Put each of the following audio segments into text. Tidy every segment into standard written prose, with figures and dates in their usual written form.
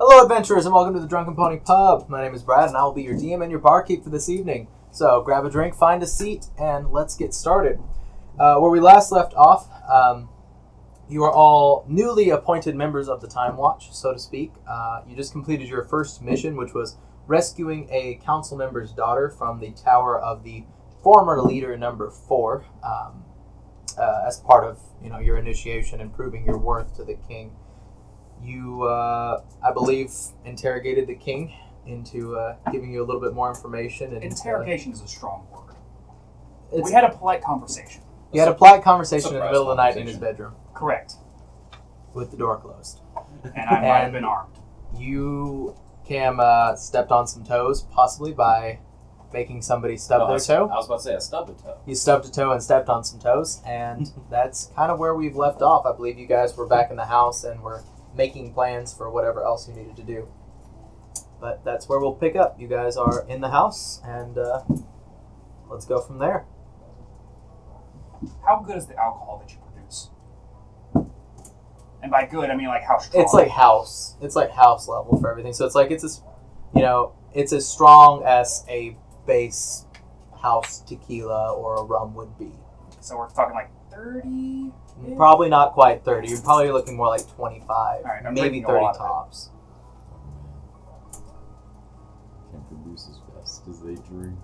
Hello, adventurers, and welcome to the Drunken Pony Pub. My name is Brad, and I will be your DM and your barkeep for this evening. So, grab a drink, find a seat, and let's get started. Where we last left off, you are all newly appointed members of the Time Watch, so to speak. You just completed your first mission, which was rescuing a council member's daughter from the tower of the former leader, number 4, as part of your initiation and proving your worth to the king. You, I believe, interrogated the king into giving you a little bit more information. And, interrogation is a strong word. We had a polite conversation. You had a polite conversation in the middle of the night in his bedroom. Correct. With the door closed. And I might have been armed. You, Cam, stepped on some toes, possibly by making somebody stub their toe. I was about to say, I stubbed a toe. You stubbed a toe and stepped on some toes, and that's kind of where we've left off. I believe you guys were back in the house and were making plans for whatever else you needed to do. But that's where we'll pick up. You guys are in the house, and let's go from there. How good is the alcohol that you produce? And by good, I mean like how strong. It's like house. It's like house level for everything. So it's like it's as strong as a base house tequila or a rum would be. So we're talking like 30? Probably not quite 30. You're probably looking more like 25. All right, maybe 30 tops. Can't produce as fast as they drink.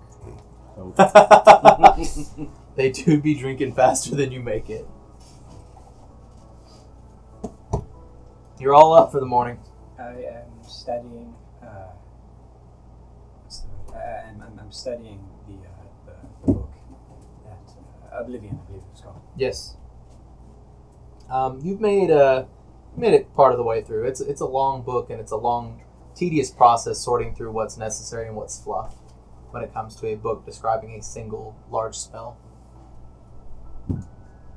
They do be drinking faster than you make it. You're all up for the morning. I am studying. I'm studying the book that Oblivion, I believe it's called. Yes. You've made it part of the way through. It's a long book, and it's a long, tedious process sorting through what's necessary and what's fluff when it comes to a book describing a single large spell.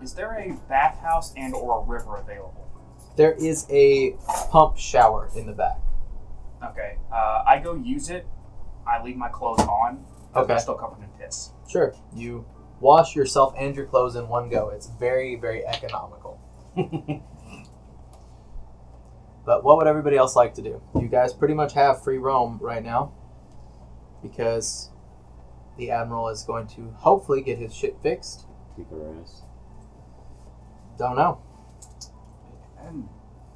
Is there a bathhouse and or a river available? There is a pump shower in the back. Okay. I go use it. I leave my clothes on. Okay. They're still covered in piss. Sure. You wash yourself and your clothes in one go. It's very, very economical. But what would everybody else like to do? You guys pretty much have free roam right now because the Admiral is going to hopefully get his shit fixed. Kick our ass. Don't know.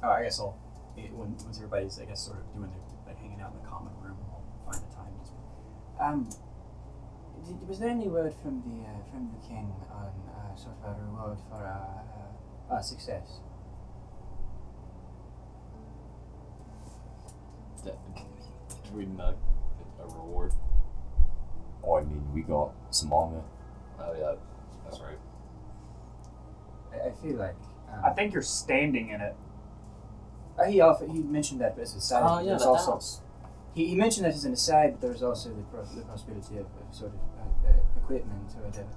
I guess once everybody's, I guess, sort of doing their hanging out in the common room, we'll find the time. Was there any word from the king on sort of a reward for our success? Did we not get a reward? Oh, I mean, we got some armor. Oh, yeah, that's right. I feel like I think you're standing in it. He mentioned that as an aside. Oh, yeah, There's the also, house. He mentioned that as an aside, but there's also the possibility of sort of equipment or whatever.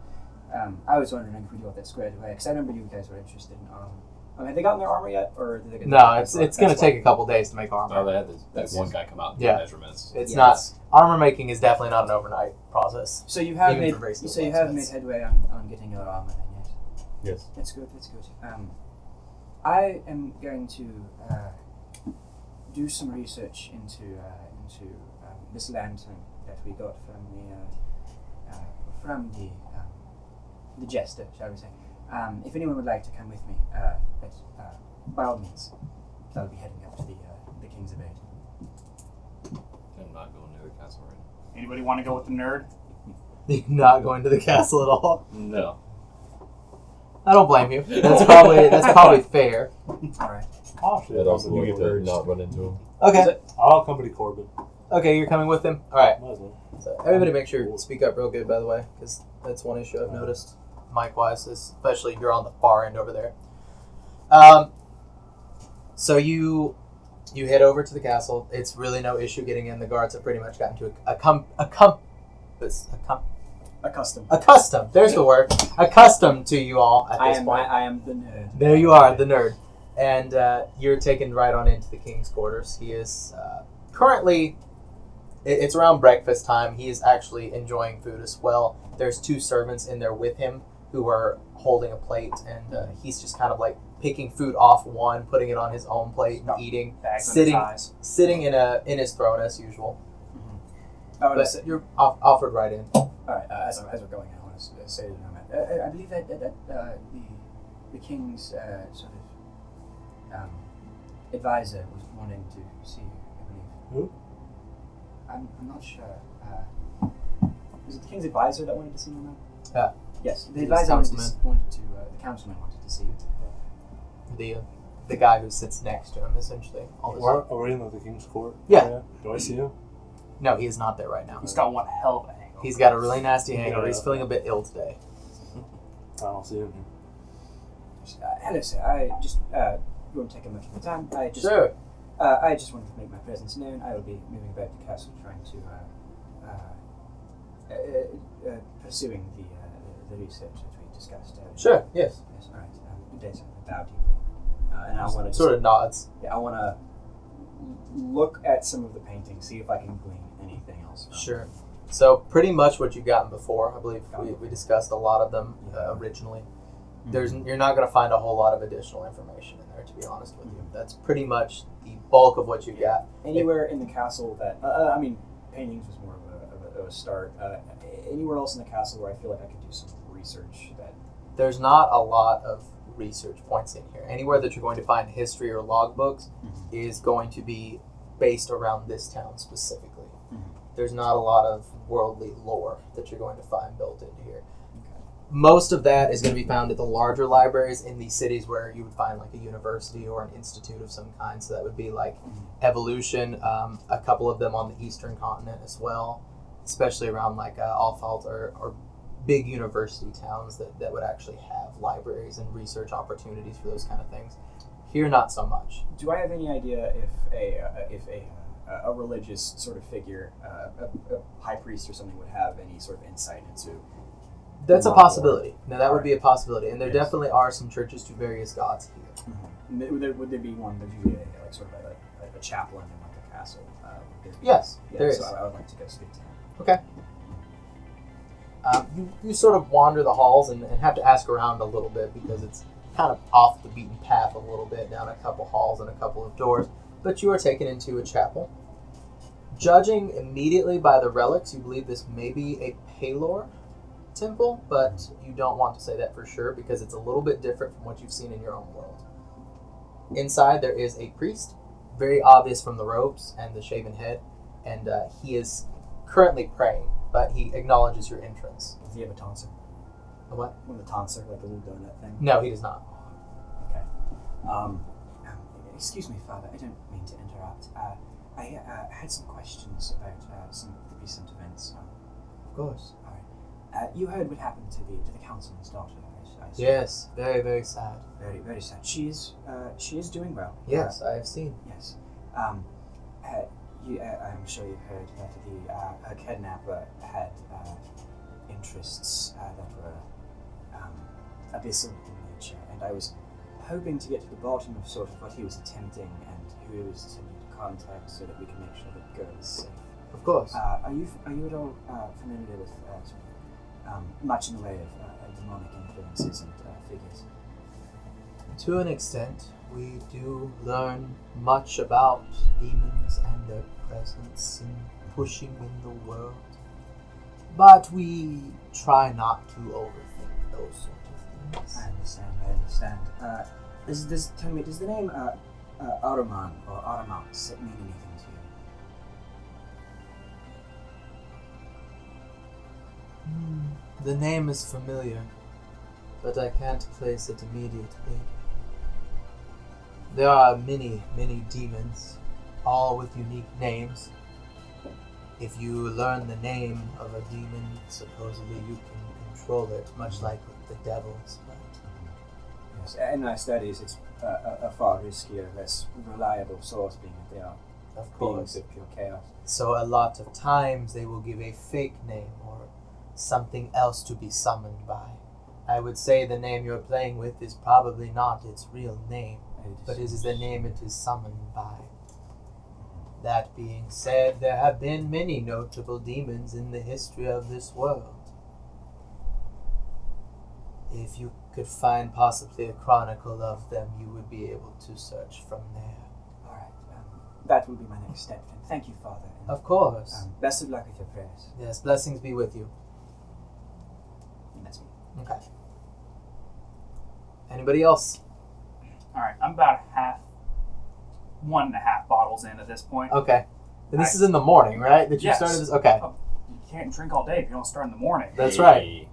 I was wondering if we got that squared away, because I remember you guys were interested in armor. Have they gotten their armor yet, or did they get? No, it's going to take a couple days to make armor. Oh, they had that one guy come out and do measurements. It's not armor making is definitely not an overnight process. So you have Even made headway on getting your armor then, yes? Yes. That's good. I am going to do some research into this lantern that we got from the jester, shall we say. If anyone would like to come with me, by all means, I'll be heading up to the King's Abode. I'm not going to the castle right now. Anybody want to go with the nerd? You're not going to the castle at all? No. I don't blame you. That's probably fair. All right. Yeah, also you get to not run into him. Okay. I'll accompany Corbin. Okay, you're coming with him? Alright. Might as well. So everybody make sure you speak up real good, by the way, because that's one issue I've noticed, mic-wise, especially if you're on the far end over there. So you head over to the castle. It's really no issue getting in. The guards have pretty much gotten to accustomed. There's the word. Accustomed to you all at this point. I am the nerd. There you are, the nerd. And you're taken right on into the king's quarters. He is currently, it's around breakfast time. He is actually enjoying food as well. There's 2 servants in there with him who are holding a plate, and he's just kind of like picking food off one, putting it on his own plate, and eating, Bags under his sitting eyes. sitting in his throne as usual. Oh, But you're offered right in. all right. As we're going, I want to say to them, I believe that the king's sort of advisor was wanting to see you. I believe. Who? I'm not sure. Was it the king's advisor that wanted to see you? Yeah. Yes, the His advisor councilman. the councilman wanted to see you. The guy who sits next to him, essentially. All this Are we in the king's court? Yeah. Do I see him? No, he is not there right now. He's got one hell of a hangover. He's got a really nasty hangover. Yeah. He's feeling a bit ill today. I don't see him. Hello, sir. I just won't take up much of your time. I just Sure. I just wanted to make my presence known. I will be moving about the castle, trying to pursuing the research that we discussed earlier. Sure. Yes. Yes. All right. Good day, sir. Bow deeply. And I want to Sort of nods. Yeah, I want to look at some of the paintings, see if I can glean anything else. From Sure. So pretty much what you've gotten before. I believe we discussed a lot of them originally. You're not going to find a whole lot of additional information in there, to be honest with you. That's pretty much the bulk of what you got. Anywhere in the castle that paintings was more of a start. Anywhere else in the castle where I feel like I could do some research that. There's not a lot of research points in here. Anywhere that you're going to find history or logbooks is going to be based around this town specifically. There's not a lot of worldly lore that you're going to find built into here. Most of that is going to be found at the larger libraries in the cities where you would find like a university or an institute of some kind. So that would be like Evolution, a couple of them on the eastern continent as well, especially around like Alfalt or big university towns that would actually have libraries and research opportunities for those kind of things. Here, not so much. Do I have any idea if a religious sort of figure, a high priest or something, would have any sort of insight into? That's a possibility. Now, that would be a possibility. And there Yes. definitely are some churches to various gods here. Would there be one? There's usually like sort of a chaplain in like a castle. Yes, Yeah, there so is. I would like to go speak to him. Okay. You sort of wander the halls and have to ask around a little bit because it's kind of off the beaten path a little bit, down a couple halls and a couple of doors. But you are taken into a chapel. Judging immediately by the relics, you believe this may be a Palor temple, but you don't want to say that for sure because it's a little bit different from what you've seen in your own world. Inside there is a priest, very obvious from the robes and the shaven head, and he is currently praying, but he acknowledges your entrance. Does he have a tonsure? A what? One of the tonsure, like a little donut thing? No, he does not. Okay. Excuse me, Father, I don't mean to interrupt. I had some questions about some of the recent events. Of course. All right. You heard what happened to the councilman's daughter, I assume. Yes, very, very sad. Very, very sad. She is doing well. Yes, I have seen. Yes. I'm sure you've heard that her kidnapper had interests that were abyssal in nature, and I was hoping to get to the bottom of sort of what he was attempting and who he was attempting to contact, so that we can make sure that the girl is safe. Of course. Are you at all familiar with much in the way of demonic influences and figures? To an extent, we do learn much about demons and their presence in pushing in the world. But we try not to overthink those sort of things. I understand. Tell me, does the name Ahriman or Ahrimax mean anything to you? The name is familiar, but I can't place it immediately. There are many, many demons, all with unique names. If you learn the name of a demon, supposedly you can control it, much like with the devils. But Yes, in my studies, it's a far riskier, less reliable source, being that they are of beings course. of pure chaos. So a lot of times they will give a fake name or something else to be summoned by. I would say the name you're playing with is probably not its real name, but it is the name it is summoned by. That being said, there have been many notable demons in the history of this world. if you could find possibly a chronicle of them, you would be able to search from there. All right. That will be my next step. And thank you, Father. And, Of course. best of luck with your prayers. Yes, blessings be with you. And that's me. Okay. Anybody else? All right, I'm about 1.5 bottles in at this point. Okay. And this is in the morning, right? That you Yes. started this? Okay. Oh, you can't drink all day if you don't start in the morning. That's right.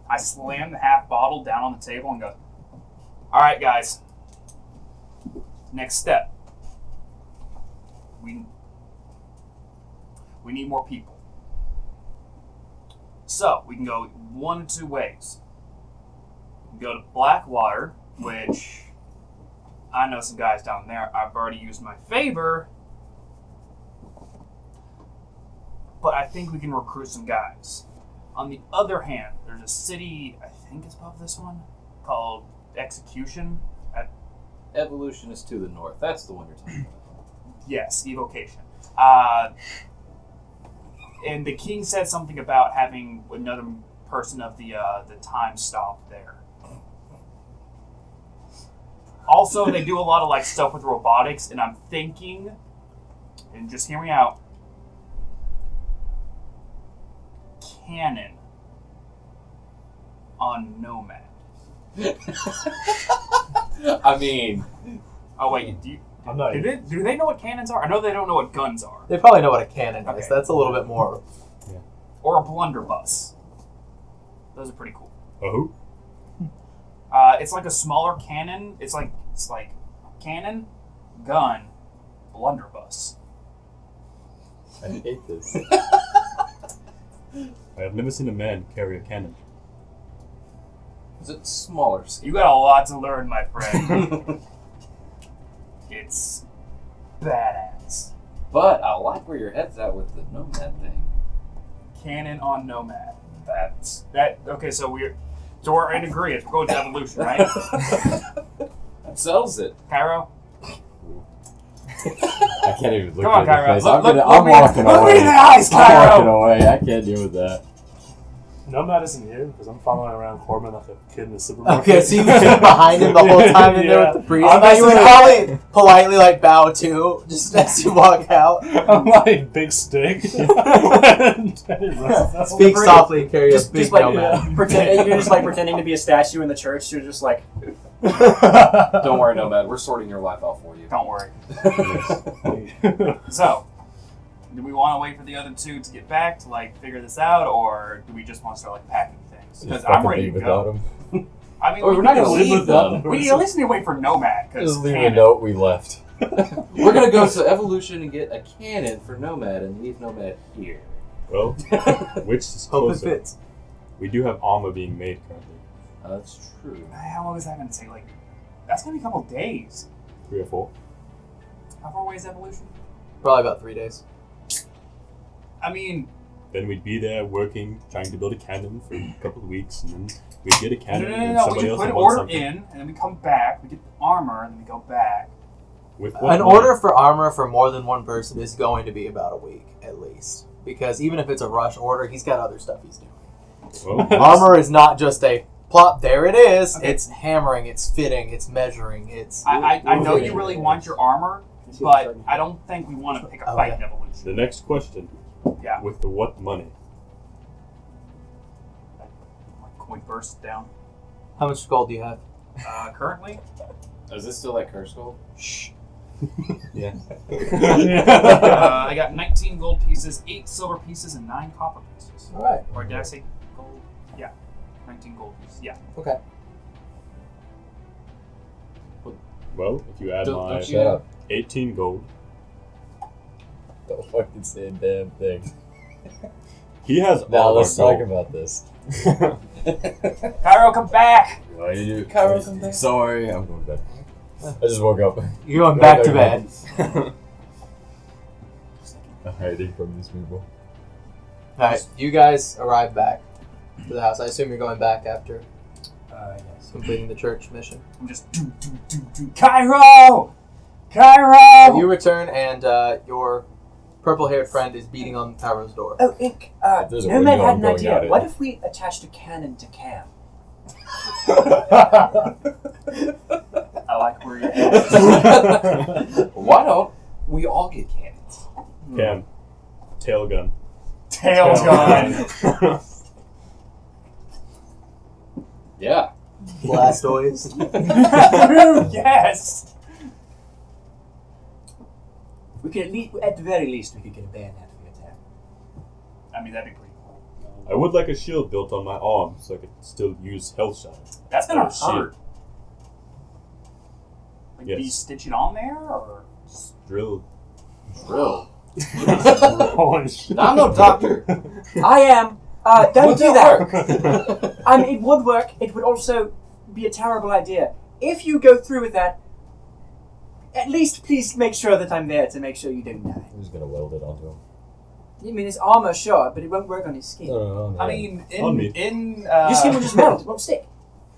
I slam the half bottle down on the table and go, all right, guys. Next step. We need more people. So, we can go one of two ways. We can go to Blackwater, which I know some guys down there. I've already used my favor. But I think we can recruit some guys. On the other hand, there's a city, I think it's above this one, called Execution. Evolution is to the north. That's the one you're talking about. Yes, evocation. And the king said something about having another person of the time stop there. Also, they do a lot of stuff with robotics, and I'm thinking, and just hear me out, cannon on Nomad. I mean, Oh wait, I'm not. do they know what cannons are? I know they don't know what guns are. They probably know what a cannon is. Okay. That's a little bit more. Or a blunderbuss. Those are pretty cool. Oh, It's like a smaller cannon. It's like cannon, gun, blunderbuss. I hate this. I have never seen a man carry a cannon. Is it smaller? You got a lot to learn, my friend. It's badass. But I like where your head's at with the nomad thing. Cannon on Nomad. Okay, so we're in agreement. We're going to evolution, right? That sells it. Cairo? I can't even look Come on, at your Cairo. face. Look I'm me walking look away. me in the eyes, I'm walking Cairo! away. I can't deal with that. Nomad isn't here because I'm following around Corbin like a kid in the supermarket. Okay, so you stood behind him the whole time in there with the priest. I'm I thought you would just- probably politely bow too, just as you walk out. I'm like big stick. Speak softly and carry a big nomad. You're just pretending to be a statue in the church. You're just like, Don't worry, nomad. We're sorting your life out for you. Don't worry. So, do we want to wait for the other two to get back to figure this out, or do we just want to start packing things? Because I'm ready to go. I mean, We're not going to live leave with them. them. We at least need to wait for Nomad because Just leave a note. We left. We're going to go to Evolution and get a cannon for Nomad and leave Nomad here. Well, which is Hope it closer? fits. We do have armor being made currently. That's true. How long is that going to take? That's going to be a couple days. 3 or 4. How far away is Evolution? Probably about 3 days. I mean, Then we'd be there working, trying to build a cannon for a couple of weeks, and then we'd get a no. cannon, and We somebody just else put would an want order something. in, and then we come back. We get the armor, and then we go back. With what An money? order for armor for more than one person is going to be about a week at least, because even if it's a rush order, he's got other stuff he's doing. Well, Armor is not just a plop. There it is. Okay. It's hammering. It's fitting. It's measuring. It's. I know you really want your armor, but I don't think we want to pick a fight in Evolution. the next question. Yeah. With the what money? Can we burst down? How much gold do you have? Currently, Is this still like Curse Gold? shh. Yeah. I got 19 gold pieces, 8 silver pieces, and 9 copper pieces. All right. Or did I say gold? Yeah, 19 gold pieces. Yeah. Okay. Well, if you add Don't my you- Shut up. 18 gold, Don't fucking say a damn thing. he has Now all let's of our talk gold. about this. Cairo, come back! Why do you? Cairo, come back. Sorry, I'm going to bed. I just woke up. You're going back to bed. I'm hiding from these people. All right. You guys arrive back to the house. I assume you're going back after yes. completing the church mission. I'm just do. Cairo! Cairo! You return, and your purple-haired friend is beating on Taro's door. Oh, Ink, If there's a Nomad window, had I'm an going idea. out it. What if we attached a cannon to Cam? I like where you're at. Why don't we all get cannons? Cam, tail gun. Tail gun. Yeah. Blastoise. Yes. We could at the very least, we could get a bayonet for your attack. I mean, that'd be pretty cool. I would like a shield built on my arm so I could still use health shot. That's gonna Oh, shit. hurt. Like, do you Yes. stitch it on there, or? Drill. Drill. Holy shit. I'm no doctor. I am. Don't Would do that that. It would work. It would also be a terrible idea. If you go through with that, at least please make sure that I'm there to make sure you don't die. Who's gonna weld it onto him? I mean, his armor, sure, but it won't work on his skin. No, I mean, On me. Your skin will just melt. It won't stick.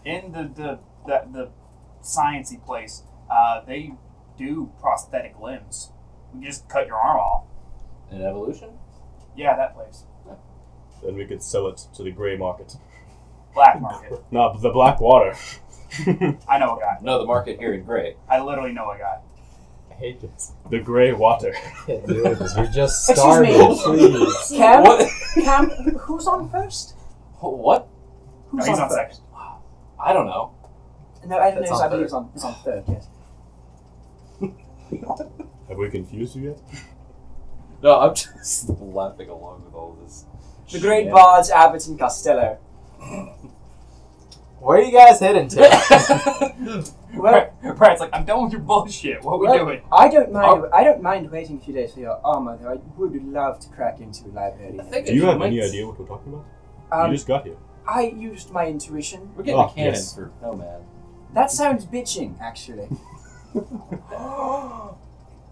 in the sciencey place, they do prosthetic limbs. You just cut your arm off. An evolution? Yeah, that place. Then we could sell it to the grey market. Black market. No, the black water. I know a guy. No, the market here in Gray. I literally know a guy. I hate this. The grey water. Can't do this. We're just Excuse me. starving. Please. Cam, What? Cam, who's on first? What? No, Who's he's on first? second. I don't know. No, I don't That's know. on I believe third. it's on third. Yes. Have we confused you yet? No, I'm just laughing along with all this. The great shit. bards Abbott and Costello. Where are you guys heading to? Well, Brad's like, I'm done with your bullshit. What are we well, doing? I don't mind waiting a few days for your armor. Though I would love to crack into a library. I think Do you have might- any idea what we're talking about? Um, You just got here. I used my intuition. We're getting Oh, a cannon yes. for Nomad. That sounds bitching, actually.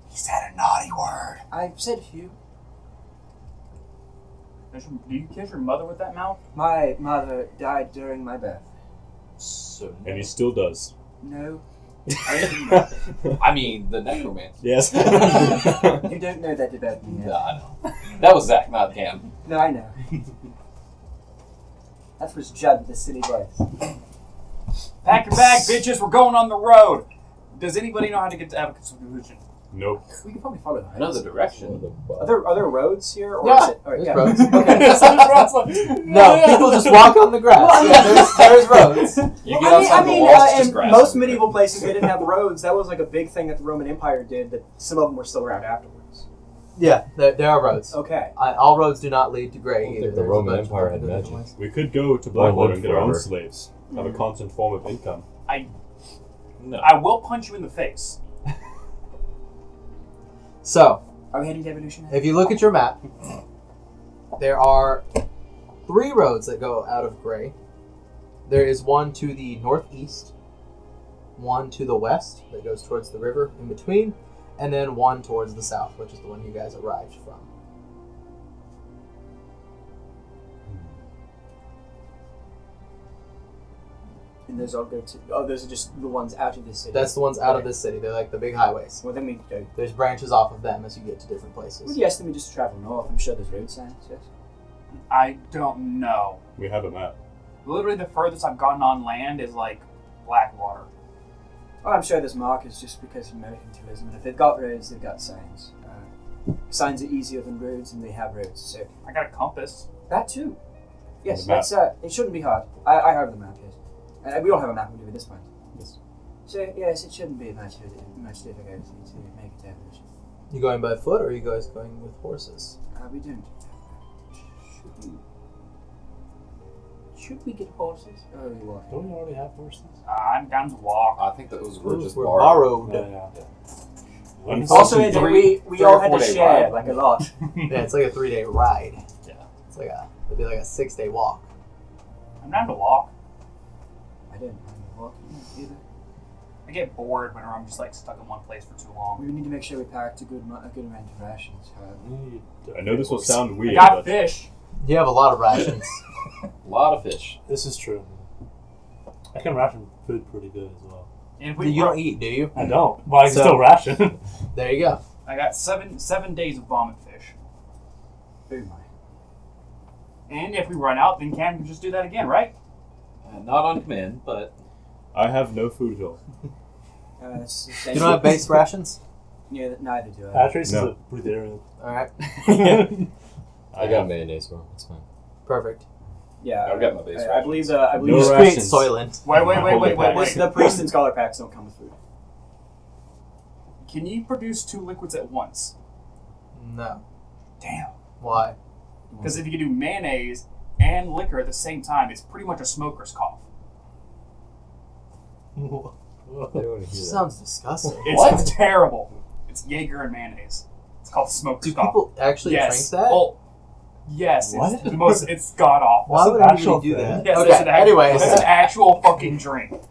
He said a naughty word. I've said a few. Do you kiss your mother with that mouth? My mother died during my birth. So And he still does. No, I mean, the necromancer. Yes. you don't know that about me. No, I know. That was Zach, not Cam. No, I know. That was Judd with the silly voice. Pack your bag, bitches. We're going on the road. Does anybody know how to get to Abacus Solution? Nope. We can probably follow that. Another direction. Are there roads here, or Yeah, is it? there's yeah. roads. Okay. No, people just walk on the grass. Well, Yeah, there's roads. You get outside the walls, it's just in grass. most medieval places, they didn't have roads. That was like a big thing that the Roman Empire did. That some of them were still around afterwards. Yeah, there are roads. Okay. All roads do not lead to I Grey don't either. think the There's a Roman bunch of Empire had different magic. ways. We could go to Blackwater and get our own forever. slaves. Have a constant form of income. No. I will punch you in the face. So, Are we heading to evolution? if you look at your map, there are 3 roads that go out of Grey. There is one to the northeast, one to the west that goes towards the river in between, and then one towards the south, which is the one you guys arrived from. And those all go to. Oh, those are just the ones out of this city. That's the ones out of this city. They're like the big highways. Well, then we go. There's branches off of them as you get to different Well, places. yes, then we just travel north. I'm sure there's road signs. Yes. I don't know. We have a map. Literally, the furthest I've gotten on land is like Blackwater. Oh, I'm sure there's markers just because of American tourism. And if they've got roads, they've got signs. Signs are easier than roads, and they have roads. So I got a compass. that too. Yes, The map. that's. It shouldn't be hard. I have the map. Yes, and we all have a map. We do at this point. Yes. So yes, it shouldn't be much difficulty to make it evolution. You going by foot, or are you guys going with horses? We don't. Should we get horses? Oh, we walk. Don't we already have horses? I'm down to walk. I think those were just We're borrowed. borrowed. Also, Unfortunately, we three all or had 4 to day share ride. like a lot. Yeah, it's like a 3-day ride. Yeah. It'd be like a 6-day walk. I'm down to walk. I don't mind walking either. I get bored whenever I'm just like stuck in one place for too long. We need to make sure we packed a good amount of rations. However. I know this will sound I weird, got but fish. You have a lot of rations. A lot of fish. This is true. I can ration food pretty good as well. And if You don't eat, do you? I don't, but I can So- still ration. There you go. I got seven days of vomit fish. Oh my. And if we run out, then Cam can just do that again, right? Not on command, but I have no food at all. You don't have base rations? Yeah, neither do I. Patrice No. is a breatharian. Alright, I got mayonnaise, bro. It's fine. perfect. Yeah, I've got my base I believe rations. I believe No Just rations. create Soylent. Wait. the priest and scholar packs don't come with food. Can you produce 2 liquids at once? No. Damn. Why? Because if you can do mayonnaise and liquor at the same time, it's pretty much a smoker's cough. I don't want to hear This that. sounds disgusting. It's terrible. It's Jaeger and mayonnaise. It's called smoker's Do cough. people actually yes. drink that? Oh, yes. What? It's the most. It's god awful. Why That's would an anybody actual do thing. that? Yes, Okay, it's an actual, anyways. it's an actual fucking drink.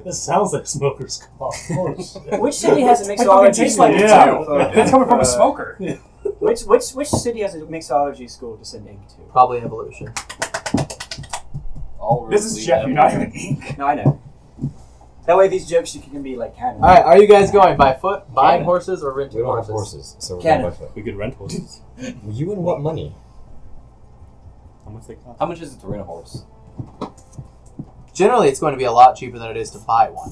It sounds like smoker's cough. Oh, shit. Which city has a It fucking mixology tastes like it Yeah. too. It's coming from a smoker. Which city has a mixology school to send ink to? Probably evolution. All This is really Jeff. You're not even ink. No, I know. That way, these jokes can be like canon. Alright, are you guys going by foot, buying Yeah. horses, or We renting don't have horses? horses, so we're Cannon. going by foot. We could rent horses. You and what money? How much they cost? How much is it to rent a horse? Generally, it's going to be a lot cheaper than it is to buy one.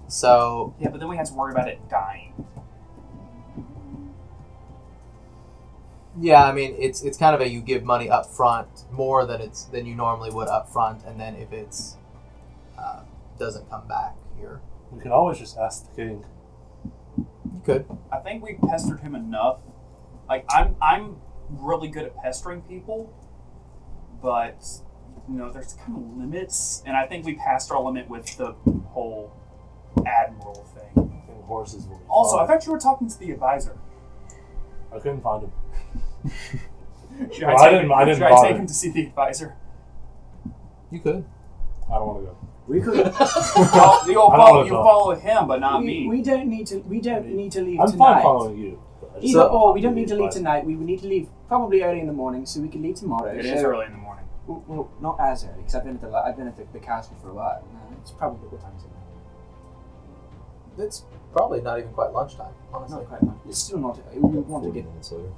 So, Yeah, but then we have to worry about it dying. yeah, I mean, it's kind of a you give money up front more than you normally would up front, and then if it's doesn't come back, We can always just ask the king. you could. I think we pestered him enough. Like I'm really good at pestering people, but there's kind of limits, and I think we passed our limit with the whole admiral thing. I think horses will be Also, I fine. thought you were talking to the advisor. I couldn't find him. Should Well, I I take didn't should I bother. take him to see the advisor? You could. I don't want to go. We could. You'll I don't wanna talk. follow him, but not me. We don't need to. We don't need to leave I'm tonight. fine following you. but I just Either don't or, want we don't need to leave advice. tonight. We would need to leave probably early in the morning, so we can leave tomorrow. It so, is early in the morning. Well, not as early, because I've been at the castle for a while. No, it's probably what time is it now? It's probably not even quite lunchtime, honestly. Not quite much. It's still not. We want to 40 get. minutes later.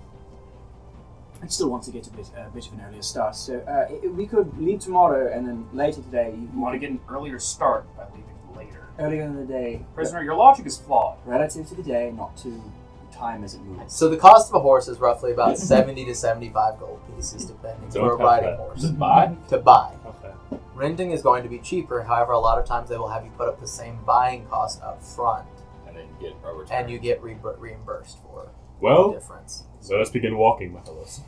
I still want to get a bit of an earlier start. So we could leave tomorrow, and then later today. You want to get an earlier start by leaving later. earlier in the day, Prisoner, your logic is flawed. relative to the day, not to time as it moves. So the cost of a horse is roughly about 70 to 75 gold pieces, depending Don't for a have riding that. horse. To buy? To buy. Okay. Renting is going to be cheaper. However, a lot of times they will have you put up the same buying cost up front, And then get a return. and you get reimbursed for the Well, difference. so let's begin walking, my fellows.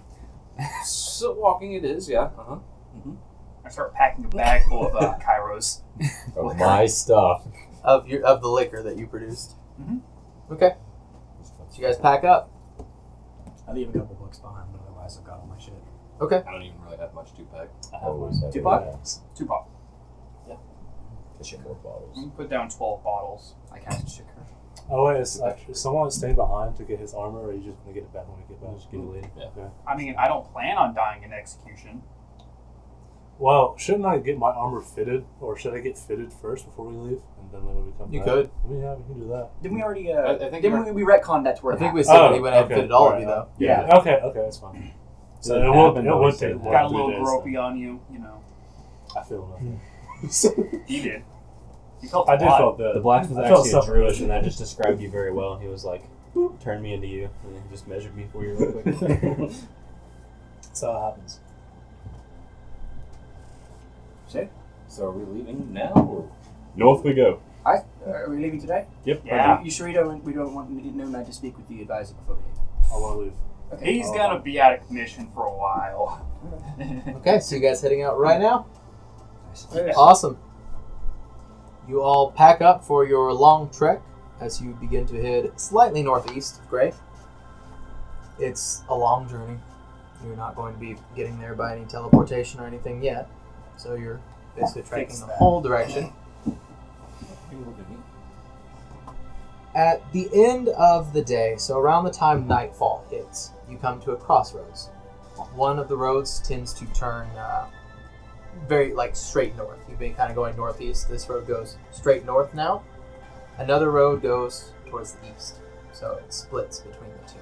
So walking it is, yeah. Uh-huh. I start packing a bag full of Kairos. Oh, my stuff. Of the liquor that you produced. Mhm. Okay. So you guys pack up. I leave a couple books behind, but otherwise I've got all my shit. Okay. I don't even really have much to pack. I have Always have Tupac? relax. 2 bottles. Fishing more bottles. You can put down 12 bottles. I cast Shikar. Oh wait, is someone staying behind to get his armor, or are you just gonna get it back when we get back? Just get it later. Yeah. Okay. I mean, I don't plan on dying in execution. Well, shouldn't I get my armor fitted, or should I get fitted first before we leave, and then when we come You back? could. I mean, yeah, we can do that. Didn't we already? I think didn't we retcon that to where I think it we happened? said Oh, when he went ahead and okay. fitted all of Alright, you, though. Yeah. Okay, that's fine. So It it won't happened take always more said than Got a 3 little days, gropey on you, I feel nothing. You did. You felt I did odd. feel The good. black was I felt actually a something. druid, and that just described you very well. He was like, boop, turned me into you, and then he just measured me for you real quick. That's how it happens. So are we leaving now, or? North we go. Are we leaving today? Yep. Yeah. You sure we don't want Nomad to speak with the advisor before we leave? I want to leave. Okay. He's gonna be out of commission for a while. Okay, so you guys heading out right now? Nice. Awesome. You all pack up for your long trek as you begin to head slightly northeast of Gray. It's a long journey. You're not going to be getting there by any teleportation or anything yet. So you're basically trekking the whole direction. At the end of the day, so around the time nightfall hits, you come to a crossroads. One of the roads tends to turn very straight north. You've been kind of going northeast. This road goes straight north now. Another road goes towards the east. so it splits between the two.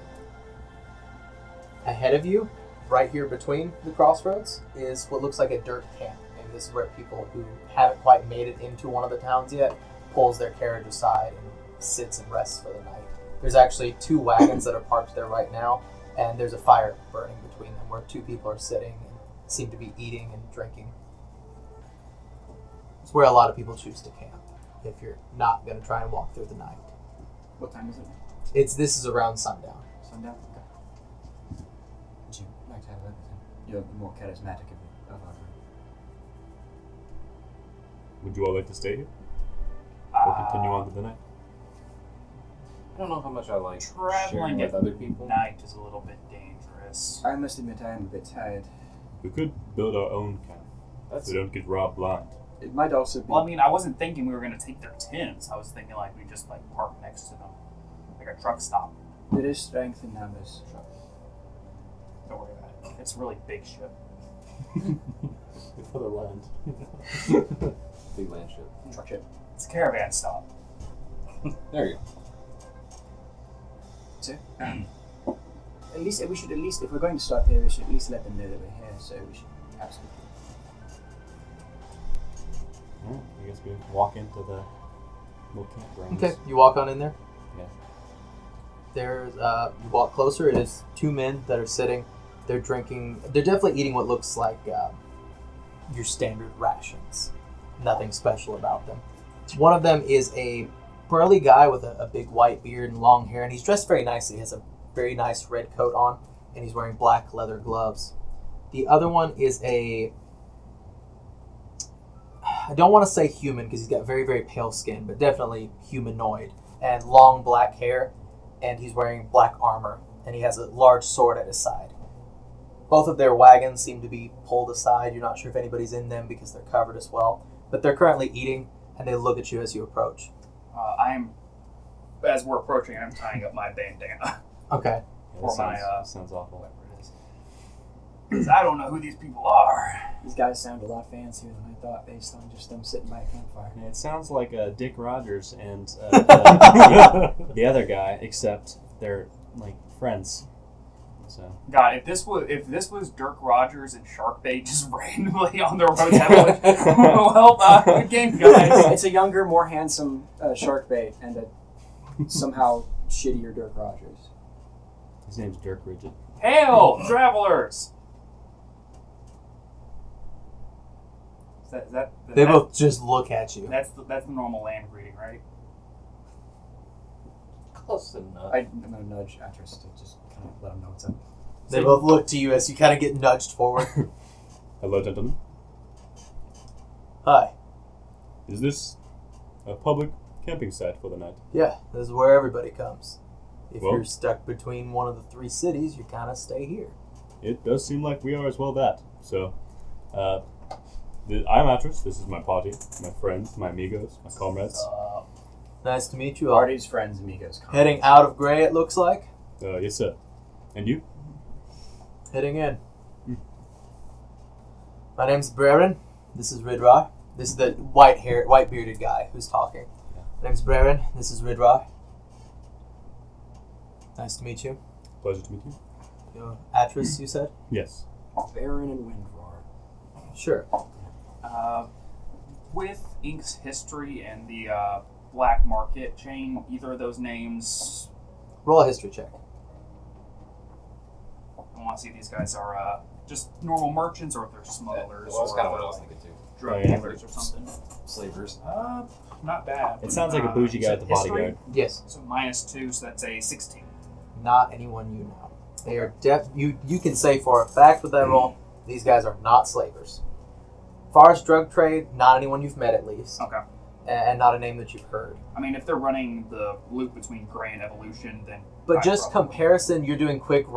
Ahead of you, right here between the crossroads, is what looks like a dirt camp. And this is where people who haven't quite made it into one of the towns yet pulls their carriage aside and sits and rests for the night. There's actually 2 wagons that are parked there right now, and there's a fire burning between them where 2 people are sitting and seem to be eating and drinking. It's where a lot of people choose to camp if you're not going to try and walk through the night. What time is it? This is around sundown. Sundown? Okay. Would you like to have that? You're the more charismatic of our group. Would you all like to stay here? Or continue on to the night? I don't know how much I like Traveling sharing with at other people. night is a little bit dangerous. I must admit I am a bit tired. We could build our own camp. That's So we don't get robbed blind. It might also be. Well, I mean, I wasn't thinking we were going to take their tents. I was thinking like we just like park next to them, like a truck stop. There is strength in numbers. Don't worry about it. It's a really big ship. For the land. big land ship. Truck ship. It's a caravan stop. There you go. So, at least if we're going to stop here, we should at least let them know that we're here. So we should absolutely. Alright, I guess we walk into the little campgrounds. Okay, you walk on in there. Yeah. There's you walk closer. It is 2 men that are sitting. They're drinking. They're definitely eating what looks like your standard rations. Nothing special about them. One of them is a burly guy with a big white beard and long hair, and he's dressed very nicely. He has a very nice red coat on, and he's wearing black leather gloves. The other one is I don't want to say human because he's got very, very pale skin, but definitely humanoid, and long black hair, and he's wearing black armor, and he has a large sword at his side. Both of their wagons seem to be pulled aside. You're not sure if anybody's in them because they're covered as well, but they're currently eating, and they look at you as you approach. As we're approaching, I'm tying up my bandana. Okay. Yeah, Or that my, sounds awful. Whatever it is. Because I don't know who these people are. These guys sound a lot fancier than I thought based on just them sitting by a campfire. Yeah, it sounds like Dick Rogers and the other guy, except they're like friends. So God, if this was Dirk Rogers and Sharkbait just randomly on the road, that would well, good game, guys. It's a younger, more handsome Sharkbait and a somehow shittier Dirk Rogers. his name's Dirk Rigid. Hail, travelers! Is that They both just look at you. That's the normal land greeting, right? Close enough. I'm gonna nudge Atris to just kind of let him know what's up. They both look to you as you kind of get nudged forward. Hello, gentlemen. Hi. Is this a public camping site for the night? Yeah, this is where everybody comes. If Well- you're stuck between one of the 3 cities, you kind of stay here. It does seem like we are as well that. So, I'm Atris. This is my party, my friends, my amigos, my comrades. Nice to meet you all. Parties, friends, amigos. Heading out of Gray, it looks like. Yes, sir. And you? Heading in. Hmm. My name's Braren. This is Ridra. This is the white bearded guy who's talking. Yeah. My name's Braren. This is Ridra. Nice to meet you. Pleasure to meet you. You're Atris, you said? Yes. Baron and Windroar. Sure. With Ink's history and the black market chain, either of those names, Roll a history check. I want to see if these guys are just normal merchants or if they're smugglers Well, that's or kind of what I was thinking too. drug Oh, yeah. dealers or something. Slavers. Not bad. It sounds like a bougie guy so at the history, bodyguard. Yes. So -2, so that's a 16. Not anyone you know. They are you can say for a fact with that roll, these guys are not slavers. Far as drug trade, not anyone you've met at least. Okay. And not a name that you've heard. I mean, if they're running the loop between Gray and Evolution, then. But I just probably- comparison, you're doing quick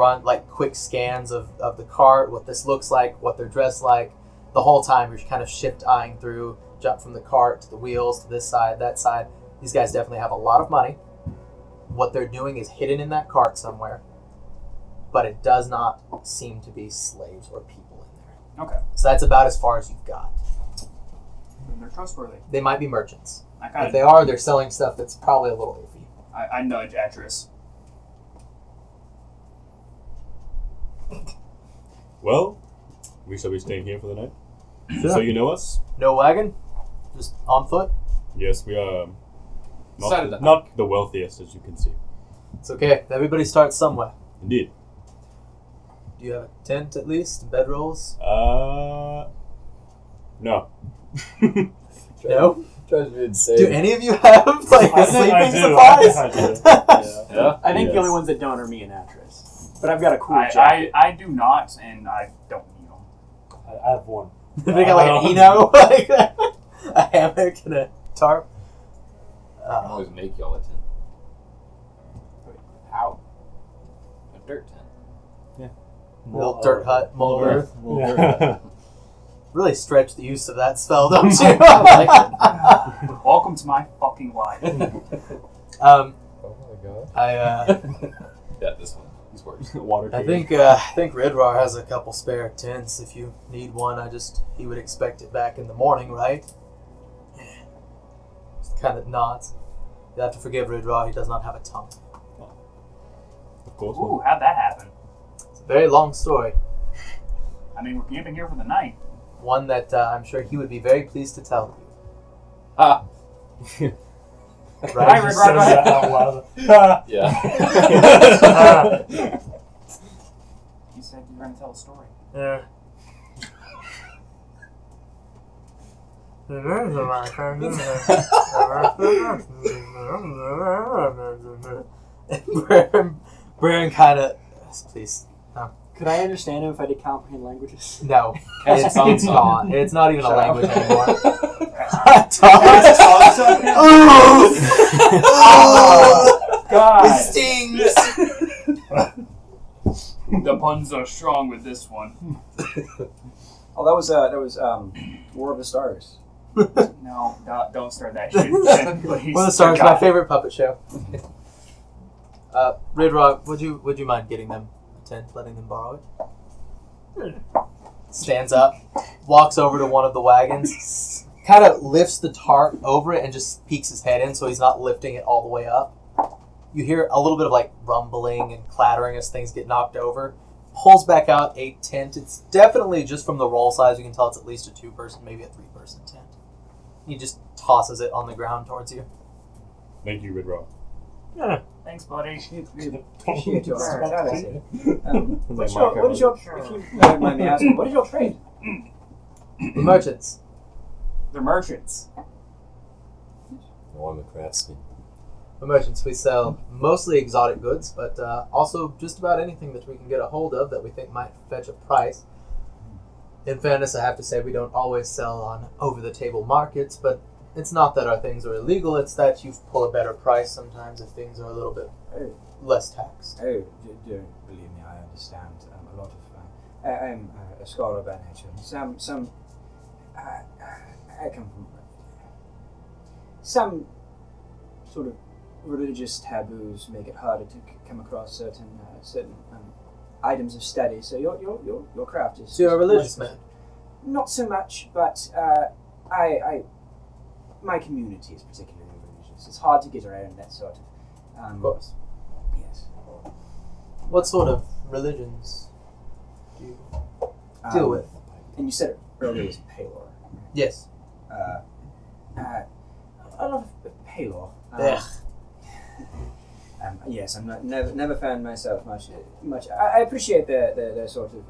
scans of the cart, what this looks like, what they're dressed like. The whole time you're kind of shift eyeing through, jump from the cart to the wheels to this side, that side. These guys definitely have a lot of money. What they're doing is hidden in that cart somewhere, but it does not seem to be slaves or people in there. Okay. So that's about as far as you've got. Then they're trustworthy. They might be merchants. I kind If they are, they're selling stuff that's probably a little iffy. I nudge Atris. Well, we shall be staying here for the night. Sure. So you know us? No wagon? Just on foot? Yes, we are Decided to- not the wealthiest, as you can see. It's okay. Everybody starts somewhere. Indeed. Do you have a tent at least? Bedrolls? No. No? Tries to be insane. Do any of you have like I a think I sleeping do. supplies? I think I do. Yeah. I think the Yes. only ones that don't are me and Atris. But I've got a cool jacket. I do not, and I don't need them. I have one. They got like an Eno, like a hammock and a tarp. I can always make y'all a tent. How? A dirt tent. Little dirt hut, mold earth. Yeah. Really stretch the use of that spell, don't you? Welcome to my fucking life. Oh my god. Yeah, this one. This works. Water. I cave. think Redrar has a couple spare tents. If you need one, he would expect it back in the morning, right? Just kind of nods. You have to forgive Redrar, he does not have a tongue. Of course. Ooh, how'd that happen? It's a very long story. I mean, we're camping here for the night. One that I'm sure he would be very pleased to tell you. Ah. Right, Right? Redrar, Says go ahead. that out loud. Yeah. You said you were going to tell a story. Yeah. Baron kind of, please, Could I understand him if I did comprehend languages? no, Cast it's tongue not. It's not even a Shut up. language anymore. God. It stings. The puns are strong with this one. Oh, that was War of the Stars. No, don't start that shit. Please. One of the Stars, my God. favorite puppet show. Ridrock, would you mind getting them a tent, letting them borrow it? Stands up, walks over to one of the wagons, kind of lifts the tarp over it and just peeks his head in so he's not lifting it all the way up. You hear a little bit of like rumbling and clattering as things get knocked over. Pulls back out a tent. It's definitely, just from the roll size, you can tell it's at least a 2-person, maybe a 3-person tent. He just tosses it on the ground towards you. Thank you, Red Rock. Thanks, buddy. Appreciate your hospitality. Like What is your, if you don't mind me asking, what is your trade? The merchants. They're merchants. Oh, I'm a craftsman. The merchants, we sell mostly exotic goods, but also just about anything that we can get a hold of that we think might fetch a price. In fairness, I have to say we don't always sell on over-the-table markets, but it's not that our things are illegal, it's that you pull a better price sometimes if things are a little bit less taxed. Oh, believe me, I understand a lot of. I'm a scholar by nature. I come from some sort of religious taboos make it harder to come across certain items of study. So your craft is. So you're a religious man? Not so much, but my community is particularly religious. It's hard to get around that sort of. Of course. Yes. What sort of religions do you deal with? And you said it earlier was Palor. Yes. A lot of Palor. Ugh. Yes, I'm never found myself much. I appreciate the sort of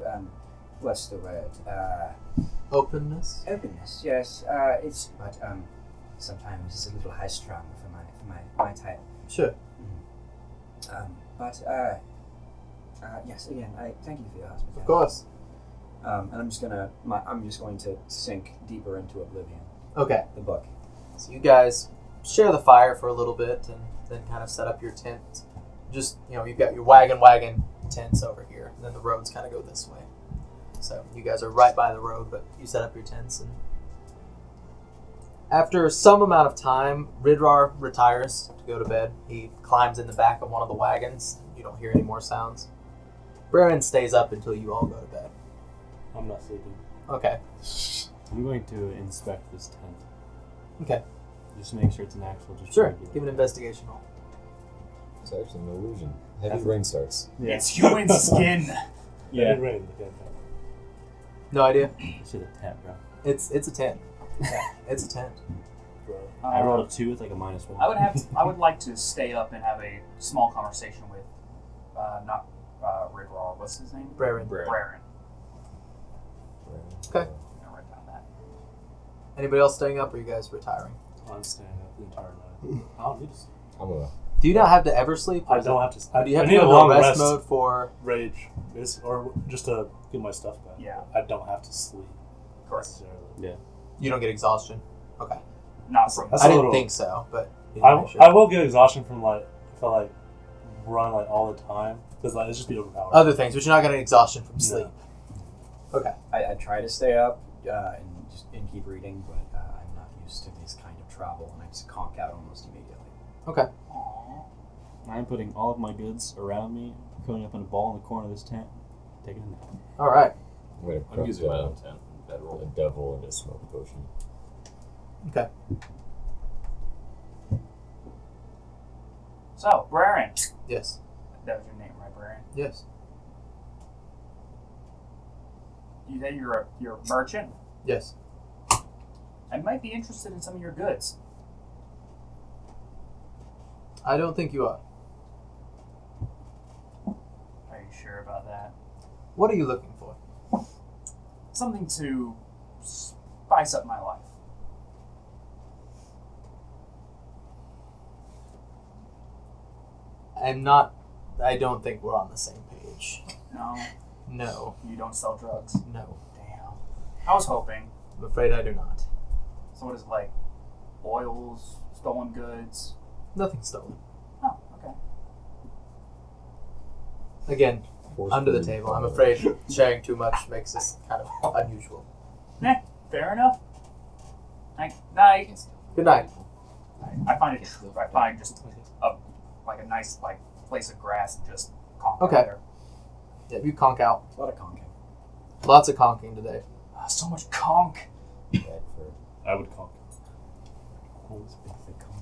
what's the word? Openness? Openness. Yes. But sometimes it's a little high strung for my type. Sure. Yes. Again, I thank you for your hospitality. Of course. And I'm just going to sink deeper into oblivion. Okay. The book. So you guys share the fire for a little bit and then kind of set up your tent. Just, you've got your wagon tents over here, and then the roads kind of go this way. So you guys are right by the road, but you set up your tents, and after some amount of time, Ridrar retires to go to bed. He climbs in the back of one of the wagons. You don't hear any more sounds. Braren stays up until you all go to bed. I'm not sleeping. Okay. I'm going to inspect this tent. Okay. Just to make sure it's an actual. Just Sure. regular. Give an investigation roll. It's actually an illusion. Heavy rain starts. Yeah. It's human skin. Yeah. Heavy rain. The campaign. No idea. See the tent, bro. It's a tent. Yeah, it's a tent. Bro. I rolled a 2 with like a -1. I would like to stay up and have a small conversation with, not Ridrar. What's his name? Braren. Braren. Okay. I'm gonna write down that. Anybody else staying up, or are you guys retiring? I'm staying up the entire night. I don't need to sleep. I'm gonna. Do you not have to ever sleep? I don't have to. Do you have I to need go a to long rest mode for? rage, or just to get my stuff back. Yeah. I don't have to sleep Correct. necessarily. You don't get exhaustion. Okay. Not from. That's I a didn't little- think so, but I will get exhaustion from like if I like run like all the time because like it's just be overpowered. other things, but you're not getting exhaustion from sleep. Okay. I try to stay up and keep reading, but I'm not used to this kind of travel, and I just conk out almost immediately. Okay. Aw. I'm putting all of my goods around me, curling up in a ball in the corner of this tent, taking a nap. All right. I'm gonna I'm craft using my a own tent. Bedroll. devil and a smoke potion. Okay. So, Braren. Yes. That was your name, right, Braren? Yes. You say you're a merchant? Yes. I might be interested in some of your goods. I don't think you are. Are you sure about that? What are you looking for? Something to spice up my life. I don't think we're on the same page. No, No. you don't sell drugs. No. Damn. I was hoping. I'm afraid I do not. So what is it, like oils, stolen goods? Nothing stolen. Oh, okay. Again, under the table. I'm afraid sharing too much makes this kind of unusual. Fair enough. Night. Good night. I find it. I find just a nice place of grass and just conk Okay. out there. Yep, you conk out. A lot of conking. Lots of conking today. So much conk. Bedford. I would conquer.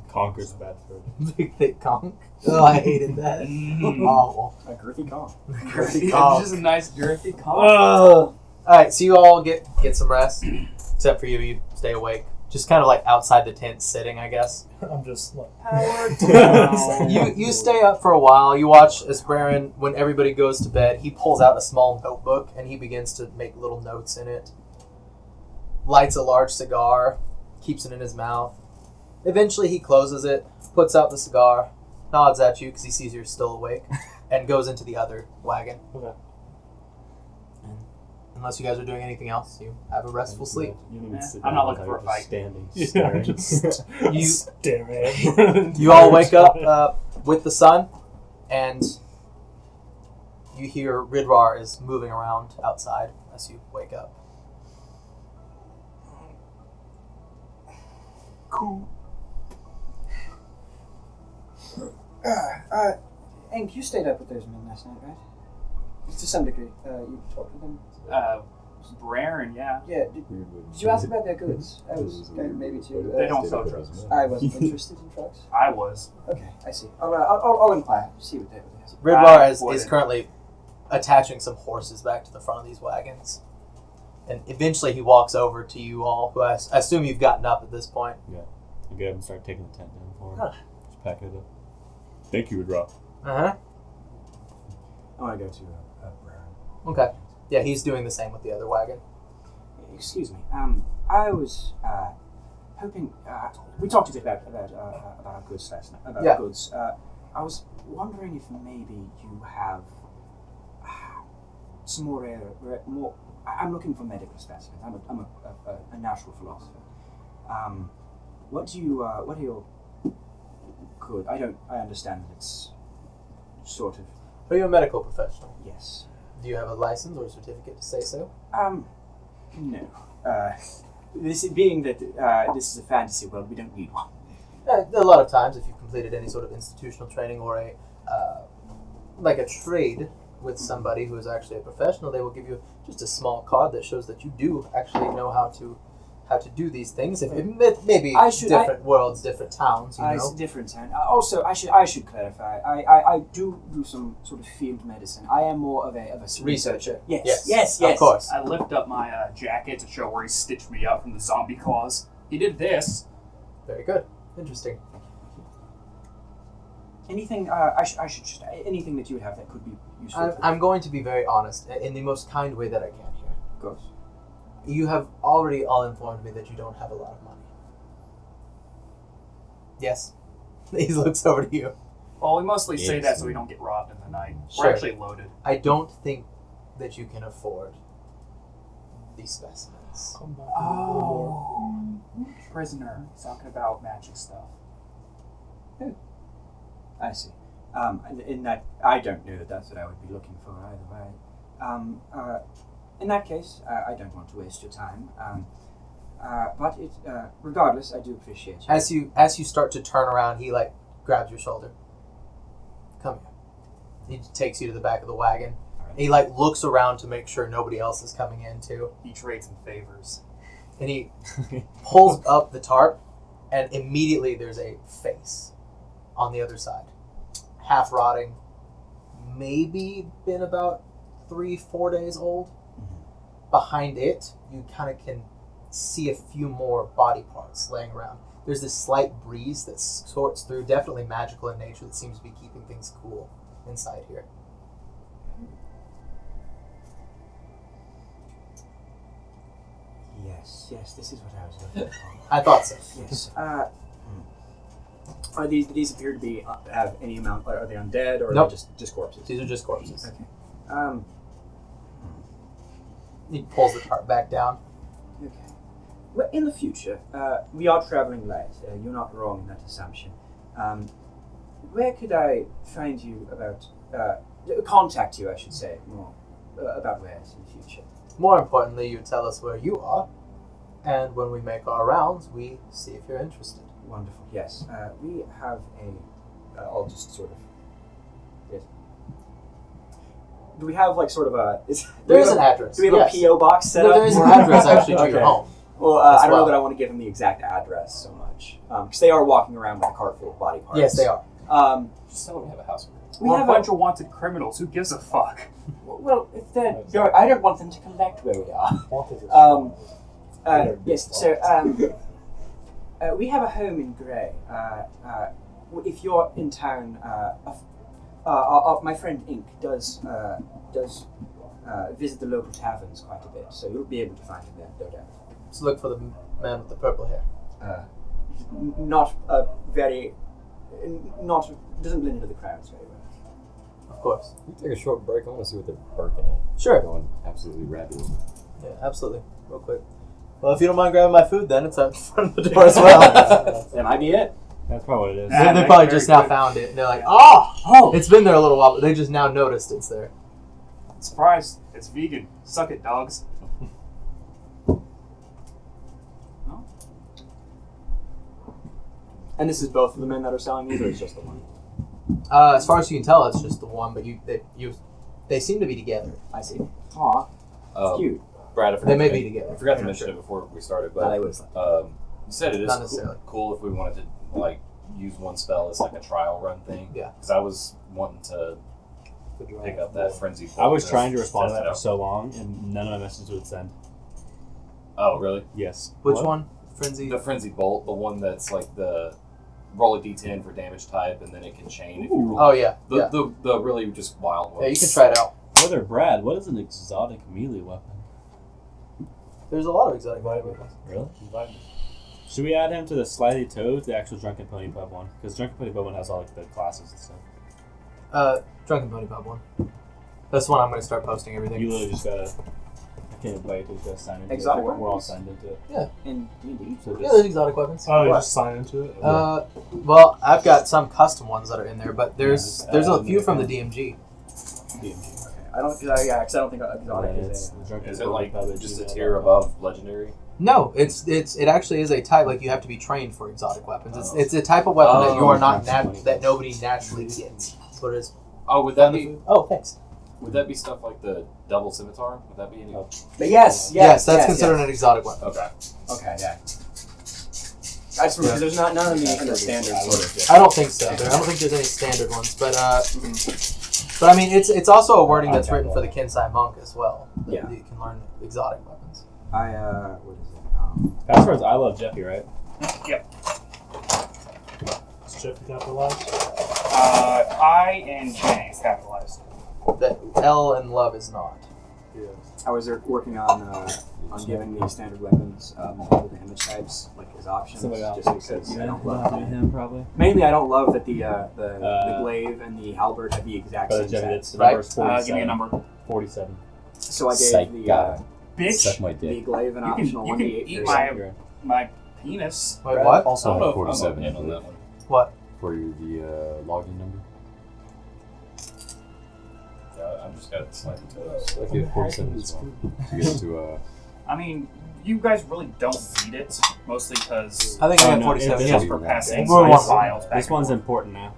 Conquers Bedford. Big thick conk. Oh, I hated that. Awful. A girthy conk. Girthy conk. Just a nice girthy conk. All right, so you all get some rest, except for you. You stay awake, just kind of like outside the tent, sitting, I guess. I'm just like. Power down. You stay up for a while. You watch as Braren, when everybody goes to bed, he pulls out a small notebook and he begins to make little notes in it. Lights a large cigar, keeps it in his mouth. Eventually, he closes it, puts out the cigar, nods at you because he sees you're still awake, and goes into the other wagon. Okay. And unless you guys are doing anything else, you have a restful sleep. You don't even sit I'm down not looking while for a you're fight. just standing, Yeah, staring. just You stare at you all wake up with the sun, and you hear Ridrar is moving around outside as you wake up. Cool. Hank, you stayed up with those men last night, right? To some degree. You talked to them? Braren, yeah. Yeah. Did you ask about their goods? I was going maybe to. They don't sell drugs. I wasn't interested in drugs. I was. Okay, I see. I'll inquire. See what they have. Ridrar is wouldn't. currently attaching some horses back to the front of these wagons. And eventually he walks over to you all, who I assume you've gotten up at this point. I get up and start taking the tent down for him. Huh. Just pack it up. Thank you, Woodrow. Uh-huh. I want to go to Braren. Okay. Yeah, he's doing the same with the other wagon. Excuse me. I was hoping. We talked a bit about our goods last night. About Yeah. goods. I was wondering if maybe you have some more. I'm looking for medical specimens. I'm a natural philosopher. What are your good? I understand that it's sort of. Are you a medical professional? Yes. Do you have a license or a certificate to say so? No. This being that this is a fantasy world, we don't need one. A lot of times, if you've completed any sort of institutional training or a trade with somebody who is actually a professional, they will give you just a small card that shows that you do actually know how to how to do these things. If maybe I should- different worlds, different towns, you It's know. different. And also, I should clarify. I do some sort of field medicine. I am more of a Researcher. Yes. Of course. I lift up my jacket to show where he stitched me up from the zombie claws. He did this. Very good. Interesting. Anything? I should just anything that you would have that could be useful. I'm going to be very honest in the most kind way that I can here. Of course. You have already all informed me that you don't have a lot of money. Yes. He looks over to you. Well, we mostly say Yes. that so we don't get robbed in the night. Sure. We're actually loaded. I don't think that you can afford these specimens. Oh. Prisoner. He's talking about magic stuff. I see. In that, I don't know that that's what I would be looking for either way. In that case, I don't want to waste your time. But regardless, I do appreciate you. As you start to turn around, he grabs your shoulder. Come here. He takes you to the back of the wagon. He looks around to make sure nobody else is coming in too. He trades in favors. And he pulls up the tarp, and immediately there's a face on the other side. Half rotting, maybe been about 3-4 days old. Behind it, you kind of can see a few more body parts laying around. There's this slight breeze that sorts through, definitely magical in nature, that seems to be keeping things cool inside here. Yes, this is what I was looking for. I thought so. Yes. Are these appear to be have any amount? Are they undead or Nope. are they just corpses? These are just corpses. Okay. He pulls the tarp back down. Okay. Well, in the future, we are traveling light. You're not wrong in that assumption. Where could I find you contact you, I should say, more about wares in the future? More importantly, you tell us where you are, and when we make our rounds, we see if you're interested. Wonderful. Yes. We have I'll just sort of. Yes. Do we have sort of a? There is an address. Do we have yes. a PO box set up? There is an address actually to your Okay. home. Well, as I don't well. know that I want to give them the exact address so much because they are walking around with a cart full of body parts. Yes, they are. Just tell them we have a house. We We're have a bunch of wanted criminals. Who gives a fuck? Well, if they're, I don't want them to collect where we are. Yes. So, we have a home in Grey. If you're in town, my friend Ink does visit the local taverns quite a bit, so you'll be able to find him there, no doubt. Let's look for the man with the purple hair. Not doesn't blend into the crowds very well. Of course. Can we take a short break? I want to see what they're barking at. Sure. Going absolutely rabid. Yeah, absolutely. Real quick. Well, if you don't mind grabbing my food, then it's out in front of the door as well. That might be it. That's probably what it is. Yeah. they that's probably very just now quick. found it, and they're like, oh! It's been there a little while, but they just now noticed it's there. Surprise! It's vegan. Suck it, dogs. No? And this is both of the men that are selling these, or it's just the one? As far as you can tell, it's just the one, but they seem to be together. I see. Aw, cute. Brad, I They forgot may to- be together. I forgot to I'm not mention sure. it before we started, But I but was you said it is Not necessarily. cool if we wanted to use one spell as a trial run thing. Yeah. Because I was wanting to pick up that frenzy. I was bolt trying to respond to test that it for out. so long, and none of my messages would send. Oh, really? Yes. Which What? one? Frenzy? The frenzy bolt, the one that's like the roll a d10 for damage type, and then it can chain if you roll. Oh, yeah. The, yeah. the really just wild one. Yeah, you can try it out. Brother Brad, what is an exotic melee weapon? There's a lot of exotic weapons. Really? Should we add him to the Slightly Toad, the actual Drunken Pony Pub one? Because Drunken Pony Pub one has all the classes and stuff. Drunken Pony Pub one. That's the one I'm going to start posting everything. You literally just gotta. I can't wait to just sign into Exotic it. We're all weapons? signed into it. In D&D. So Yeah, just, there's exotic weapons. Oh, you What? just sign into it? Well, I've got some custom ones that are in there, but there's Yeah, there's a just few add from the them. DMG. Okay. I don't because I don't think exotic it's is the Drunken Is it Pony like Pub at just a gmail.com. tier above legendary? No, it actually is a type, like you have to be trained for exotic weapons. It's a type of weapon that you are not Drunken Pony that nobody naturally gets. That's what it is. Oh, would that Found the be? food? Oh, thanks. Would that be stuff like the double scimitar? Would that be any? But yes, That's considered an exotic weapon. Okay. Okay, yeah. I just remember there's none of these in the standard sort of. I don't think so. I don't think there's any standard ones, but I mean, it's also a wording that's written for the Kensai monk as well. That Yeah. you can learn exotic weapons. What is it? Password's I love Jeffy, right? Yep. Is Jeffy capitalized? I and J is capitalized. The L in love is not. Yeah. I was working on giving the standard weapons multiple damage types like as options, Somebody else. just because I don't love him probably. Mainly, I don't love that the glaive and the halberd have the exact But same Jeffy, set. it's the Right. number is 47. Give me a number. 47. So I Psych gave guy. Bitch, Suck my the dick. glaive an you optional can 1d8 eat piercing. my penis. Wait, what? Also I don't have know if 47 I'm on that one. What? for the login number. Yeah, I'm just got slightly toes. I get 47 as well. To get to I mean, you guys really don't need it, mostly because I think I Oh, got no, 47. it- Yeah. just for passing We're one. files back. This one's important now.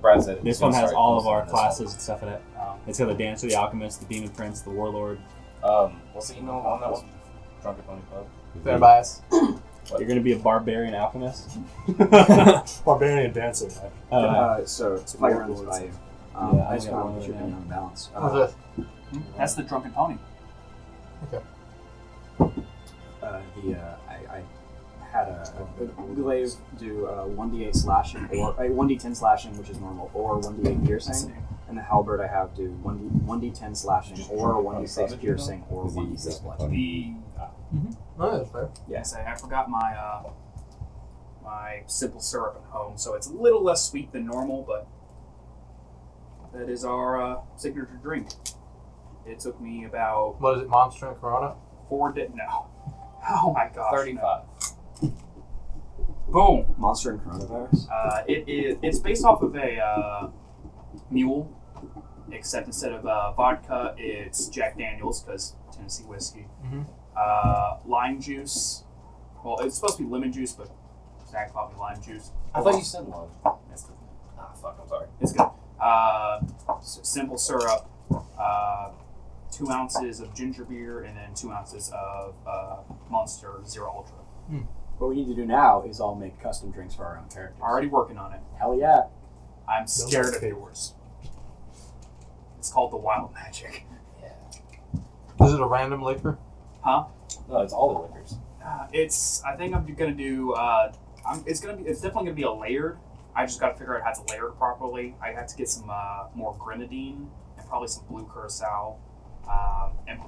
Brad said This he's one gonna has start all of posting our this one. classes and stuff in it. It's got the Dancer, the Alchemist, the Demon Prince, the Warlord. What's the email on that one? Drunken Pony Pub. Fair bias. You're going to be a Barbarian Alchemist? Barbarian dancer. So if I can run this by you, Yeah, I just I want got to get your one, opinion on balance. What's this? That's the Drunken Pony. I had a glaive do 1d8 slashing or 1d10 slashing, which is normal, or 1d8 piercing, and the halberd I have do 1d10 slashing or 1d6 piercing or 1d6 bludgeoning. Oh, that's fair. Yes, I forgot my my simple syrup at home, so it's a little less sweet than normal, but that is our signature drink. It took me about What is it? Monster and Corona? 4 days. No. Oh my gosh. 35. No. Boom. Monster and coronavirus. It's based off of a mule, except instead of vodka, it's Jack Daniels because Tennessee whiskey. Lime juice. Well, it's supposed to be lemon juice, but Zach bought me lime juice. I thought you said one. Fuck, I'm sorry. It's good. Simple syrup. 2 ounces of ginger beer, and then 2 ounces of Monster Zero Ultra. What we need to do now is all make custom drinks for our own characters. Already working on it. Hell yeah. I'm scared of yours. It's called the Wild Magic. Is it a random liquor? Huh? No, it's all the liquors. I think I'm gonna do. It's definitely gonna be a layered. I just got to figure out how to layer it properly. I have to get some more grenadine and probably some blue curacao. And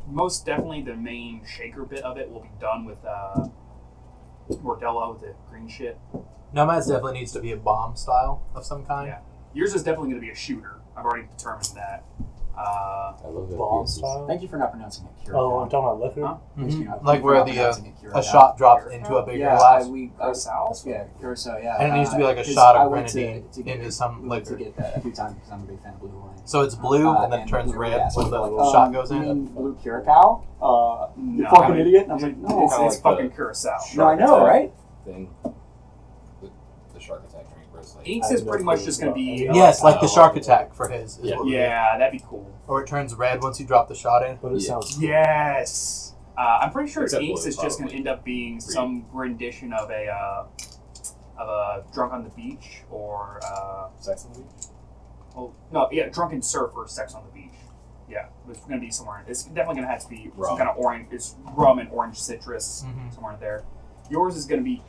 most definitely the main shaker bit of it will be done with Mordello, the green shit. Nomad's definitely needs to be a bomb style of some kind. Yeah. Yours is definitely going to be a shooter. I've already determined that. I love that. Bomb pieces. style? Thank you for not pronouncing it Curacao. Oh, I'm talking about liquor? Huh? Like where a shot drops into a bigger Yeah, glass. Curacao? Yeah, Curacao, yeah. And it needs to be like a 'cause shot I of went grenadine to get, into some we went to liquor. get that a few times because I'm a big fan of blue wine. So it's blue and then it turns blue, red yeah, so when the like, shot goes you in. mean blue Curacao? You No, fucking I mean, idiot. And I was like, no. It's Kinda like fucking the- Curacao. No, I know, right? Thing. The shark attack drink where it's like. Inks is pretty much just going to be. Yes, like the shark attack for his. Is Yeah. what we do. Yeah, that'd be cool. Or it turns red once you drop the shot in. But it Yeah. sounds Yes. I'm pretty sure Except Inks blue, is just going to probably. end up being some rendition of a Drunk on the Beach or Sex on the Beach? Drunken Surfer, Sex on the Beach. Yeah, it's going to be somewhere. It's definitely going to have to be some Rum. kind of orange. It's rum and orange citrus Mhm. somewhere in there. Yours is going to be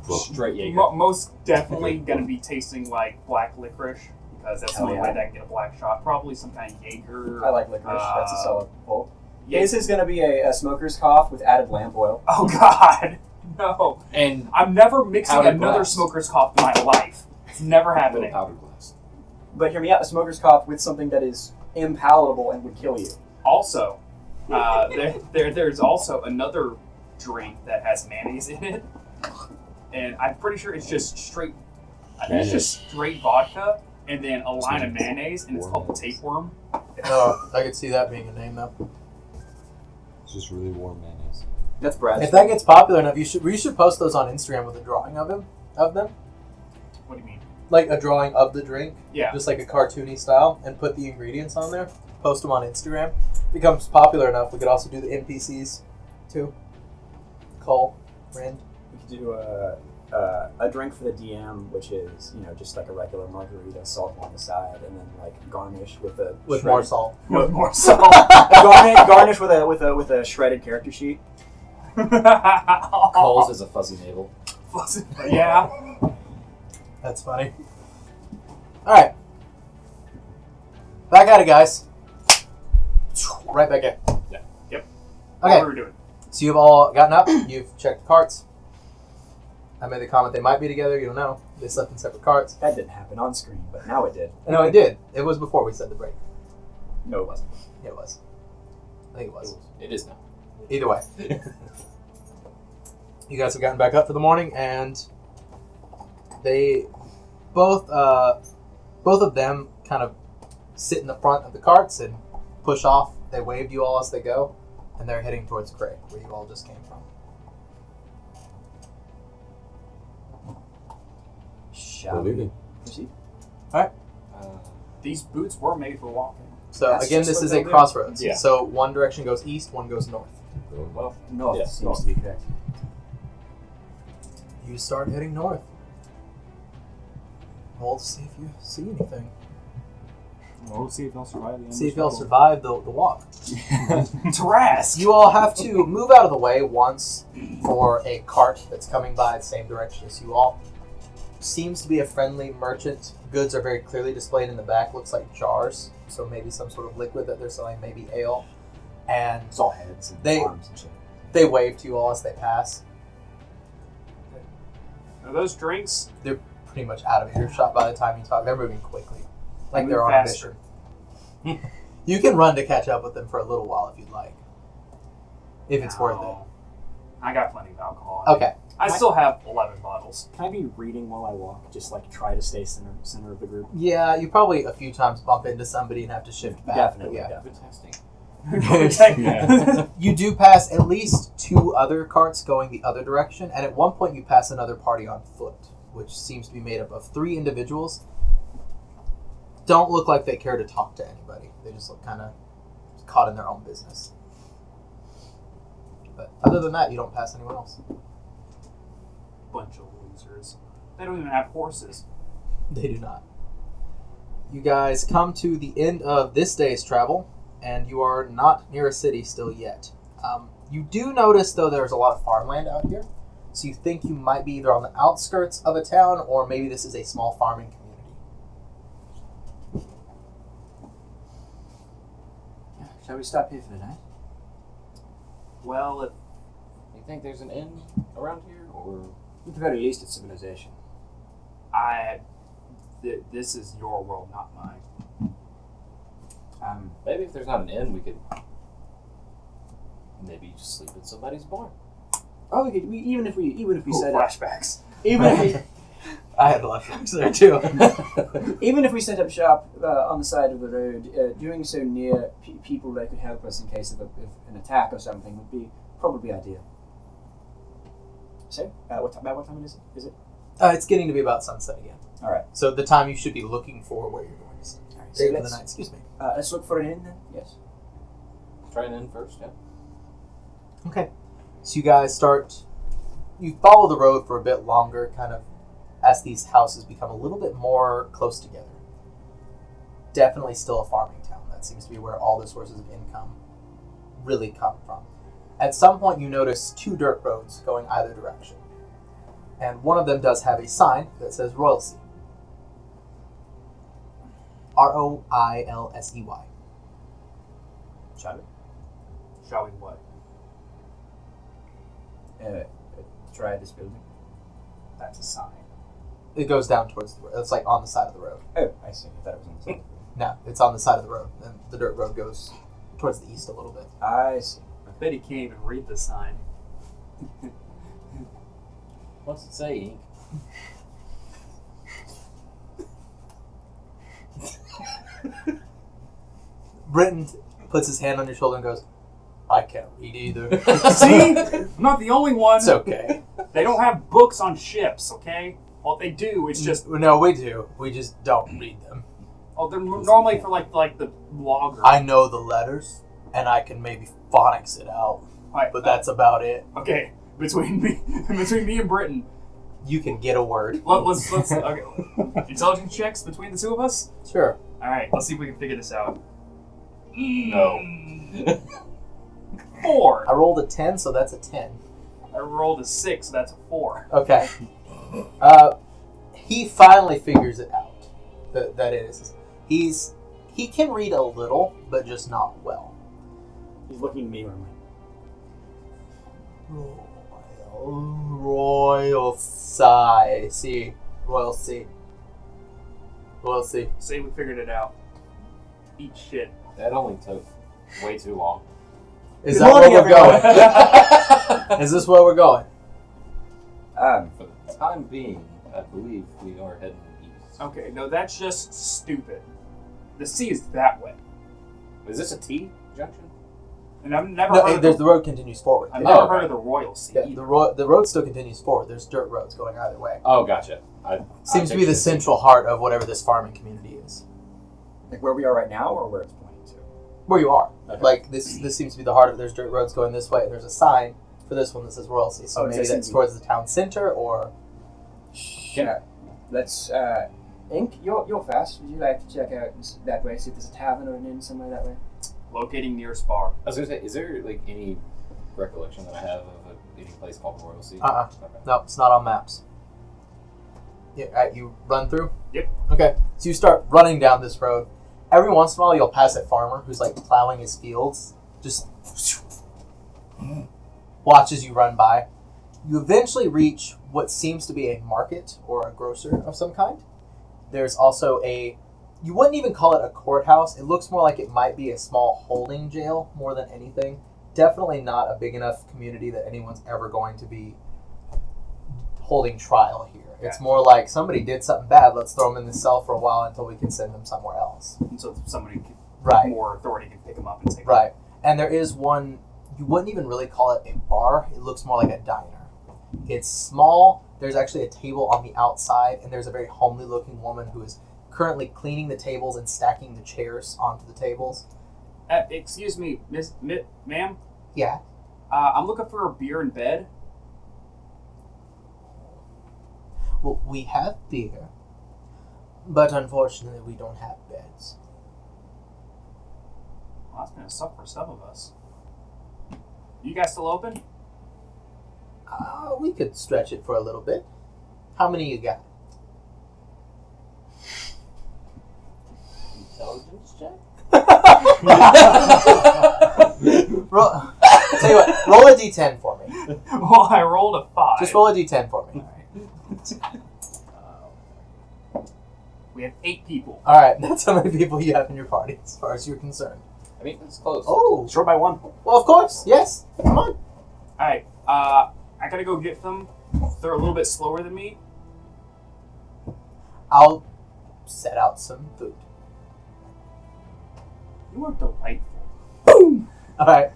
Straight Jaeger. most definitely going to be tasting like black licorice because that's the Hell only yeah. way that I can get a black shot. Probably some kind of Jaeger. I like licorice. That's a solid pull. Yeah. This is going to be a smoker's cough with added lamp oil. Oh God, no! And I'm never mixing Powdered another glass. smoker's cough in my life. It's never little happening. powdered glass. But hear me out, a smoker's cough with something that is impalatable and would kill you. Also, there's also another drink that has mayonnaise in it, and I'm pretty sure it's just straight. I think it's just straight vodka and then a line of mayonnaise, and it's called the tapeworm. Oh, I could see that being a name though. It's just really warm mayonnaise. That's Brad's. If that gets popular enough, you should post those on Instagram with a drawing of them. What do you mean? like a drawing of the drink, Yeah. just like a cartoony style, and put the ingredients on there. Post them on Instagram. Becomes popular enough, we could also do the NPCs too. Cole, Rand. We could do a drink for the DM, which is just like a regular margarita, salt on the side, and then like garnish with a With shredded- more salt. With more salt. garnish with a shredded character sheet. Cole's is a fuzzy navel. Yeah. That's funny. Alright. Back at it, guys. Right back in. Yeah. Yep. Okay. What were we doing? So you've all gotten up, you've checked the carts. I made the comment they might be together, you don't know. They slept in separate carts. That didn't happen on screen, but now it did. No, it did. It was before we said the break. No, it wasn't. Yeah, it was. I think it was. It is now. Either way. You guys have gotten back up for the morning, and they both of them kind of sit in the front of the carts and push off. They waved you all as they go, and they're heading towards Cray, where you all just came from. Shall We're we leaving. proceed? These boots were made for walking. So That's again, just this what is a they'll do. crossroads. Yeah. So one direction goes east, one goes north. Well, North Yeah, seems north. to be correct. You start heading north. Roll to see if you see anything. We'll see if they'll survive the See if you'll survive the walk. Trask! You all have to move out of the way once for a cart that's coming by the same direction as you all. Seems to be a friendly merchant. Goods are very clearly displayed in the back. Looks like jars. So maybe some sort of liquid that they're selling, maybe ale. And It's all heads and They- arms and shit. they wave to you all as they pass. Are those drinks? They're pretty much out of earshot by the time you talk. They're moving quickly. Like Move they're on faster. a mission. You can run to catch up with them for a little while if you'd like. If it's worth it. No. I got plenty of alcohol. Okay. I still have 11 bottles. Can I be reading while I walk? Just like try to stay center of the group. Yeah, you probably a few times bump into somebody and have to shift back. Definitely. Yeah. good testing. Yeah. You do pass at least two other carts going the other direction, and at one point you pass another party on foot, which seems to be made up of 3 individuals. Don't look like they care to talk to anybody. They just look kind of caught in their own business. But other than that, you don't pass anyone else. Bunch of losers. They don't even have horses. They do not. You guys come to the end of this day's travel, and you are not near a city still yet. You do notice, though, there's a lot of farmland out here. So you think you might be either on the outskirts of a town, or maybe this is a small farming community. Shall we stop here for the night? Well, if You think there's an inn around here, or At the very least, it's civilization. this is your world, not mine. maybe if there's not an inn, we could maybe just sleep in somebody's barn. Oh, we could. Even if we set up, Flashbacks. even if I had flashbacks there, too. even if we set up shop on the side of the road, doing so near people that could help us in case of an attack or something would be probably ideal. So, about what time is it? Is it? It's getting to be about sunset again. All right. So the time you should be looking for where you're going to stay. All right. Stay So for the let's, night, excuse me. let's look for an inn then. Yes. Try an inn first, yeah. Okay. So you guys you follow the road for a bit longer, kind of as these houses become a little bit more close together. Definitely still a farming town. That seems to be where all the sources of income really come from. At some point you notice 2 dirt roads going either direction. And one of them does have a sign that says Royalsey. Roilsey. Shall we? Shall we what? Try this building. That's a sign. It goes down towards the road. It's like on the side of the road. Oh, I see. I thought it was on the side. No, it's on the side of the road. And the dirt road goes towards the east a little bit. I see. I bet he can't even read the sign. What's it say, Ink? Britton puts his hand on your shoulder and goes, I can't read either. See? I'm not the only one. It's okay. They don't have books on ships, okay? Well, they do. It's just No, we do. We just don't read them. they're normally for like the blogger. I know the letters, and I can maybe phonics it out, Alright, but that's about it. okay. Between me and Britton, You can get a word. let's okay. Intelligence checks between the two of us. Sure. All right, let's see if we can figure this out. No. 4. I rolled a 10, so that's a 10. I rolled a 6, so that's a 4. Okay. He finally figures it out. That is. He can read a little, but just not well. He's looking at me when I'm like, Royal sigh. See. Royal C. Royal C. Say we figured it out. Eat shit. That only took way too long. Is Good that where morning, we're going? Is this where we're going? For the time being, I believe we are heading east. Okay, no, that's just stupid. The sea is that way, Is this a T junction? and I've never No, heard. the road continues forward. I've never okay. heard of the Royal Sea. Yeah, either. the road still continues forward. There's dirt roads going either way. Oh, gotcha. Seems to be the central heart of whatever this farming community is. like where we are right now, or where it's pointing to. Where you are. Okay. Like, this seems to be the heart of it. There's dirt roads going this way. There's a sign for this one that says Royal Sea. So Oh, it maybe says that's CB. towards the town center, or... Yeah. Let's. Ink, you're fast. Would you like to check out that way? See if there's a tavern or an inn somewhere that way. Locating nearest bar. I was gonna say, is there like any recollection that I have of any place called Royal Sea? Uh-uh. Okay. No, it's not on maps. Yeah, you run through? Yep. Okay, so you start running down this road. Every once in a while, you'll pass a farmer who's like plowing his fields. Just watches you run by. You eventually reach what seems to be a market or a grocer of some kind. There's also you wouldn't even call it a courthouse. It looks more like it might be a small holding jail more than anything. Definitely not a big enough community that anyone's ever going to be holding trial here. It's more like somebody did something bad. Let's throw them in the cell for a while until we can send them somewhere else. And so somebody with Right. more authority can pick them up and take Right. And there is one, you wouldn't even really call it a bar. It looks more like a diner. It's small. There's actually a table on the outside, and there's a very homely looking woman who is currently cleaning the tables and stacking the chairs onto the tables. Excuse me, ma'am. Yeah. I'm looking for a beer in bed. Well, we have beer, but unfortunately we don't have beds. Well, that's gonna suck for some of us. You guys still open? We could stretch it for a little bit. How many you got? Intelligence check? Tell you what, roll a d10 for me. Well, I rolled a 5. Just roll a d10 for me. We have 8 people. All right, that's how many people you have in your party, as far as you're concerned. I mean, it's close. Oh, Short by 1. well, of course, yes. Come on. Alright, I gotta go get them. They're a little bit slower than me. I'll set out some food. You are delightful. Boom! All right.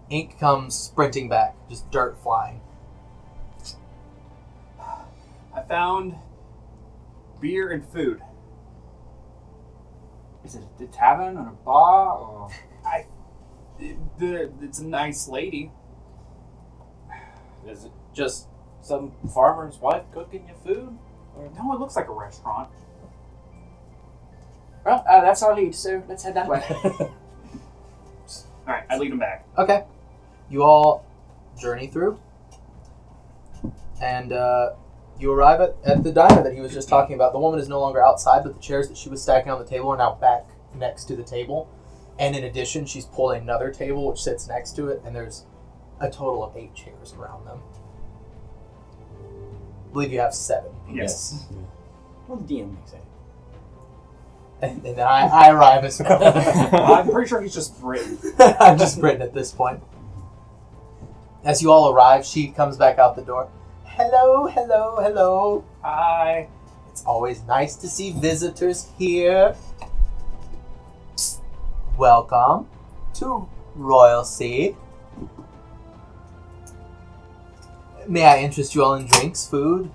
Ink comes sprinting back, just dirt flying. I found beer and food. Is it a tavern or a bar or? It's a nice lady. Is it just some farmer's wife cooking you food? No, it looks like a restaurant. Well, that's our lead, so let's head that way. Alright, I lead them back. Okay. You all journey through, and you arrive at the diner that he was just talking about. The woman is no longer outside, but the chairs that she was stacking on the table are now back next to the table. And in addition, she's pulled another table which sits next to it, and there's a total of 8 chairs around them. I believe you have 7. Yes. Well, the DM makes it. And then I arrive as well. I'm pretty sure he's just Britain. I'm just Britain at this point. As you all arrive, she comes back out the door. Hello, hello, hello. Hi. It's always nice to see visitors here. Welcome to Royal Sea. May I interest you all in drinks, food?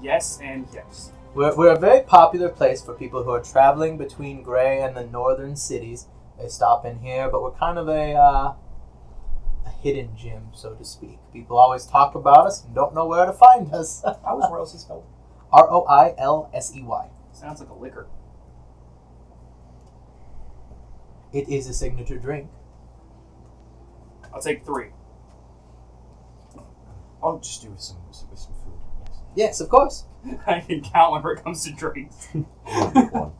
Yes and yes. We're a very popular place for people who are traveling between Gray and the northern cities. They stop in here, but we're kind of a hidden gem, so to speak. People always talk about us and don't know where to find us. How was royalty spelled? Roilsey. Sounds like a liquor. It is a signature drink. I'll take 3. I'll just do with some food. Yes. Yes, of course. I can count whenever it comes to drinks.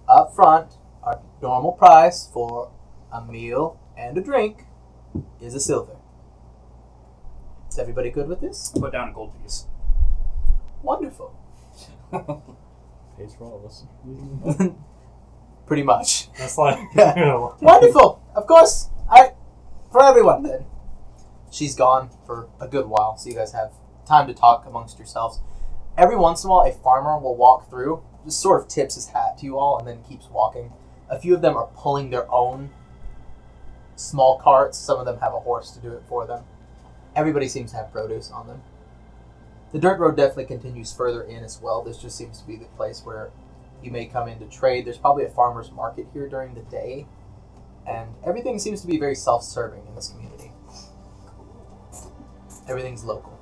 Up front, our normal price for a meal and a drink is a silver. Is everybody good with this? Put down a gold piece. Wonderful. Pays for all of us. Pretty much. That's like, Yeah. you know, Wonderful. Of course. For everyone then. She's gone for a good while, so you guys have time to talk amongst yourselves. Every once in a while, a farmer will walk through, just sort of tips his hat to you all, and then keeps walking. A few of them are pulling their own small carts. Some of them have a horse to do it for them. Everybody seems to have produce on them. The dirt road definitely continues further in as well. This just seems to be the place where you may come in to trade. There's probably a farmer's market here during the day, and everything seems to be very self-serving in this community. Everything's local.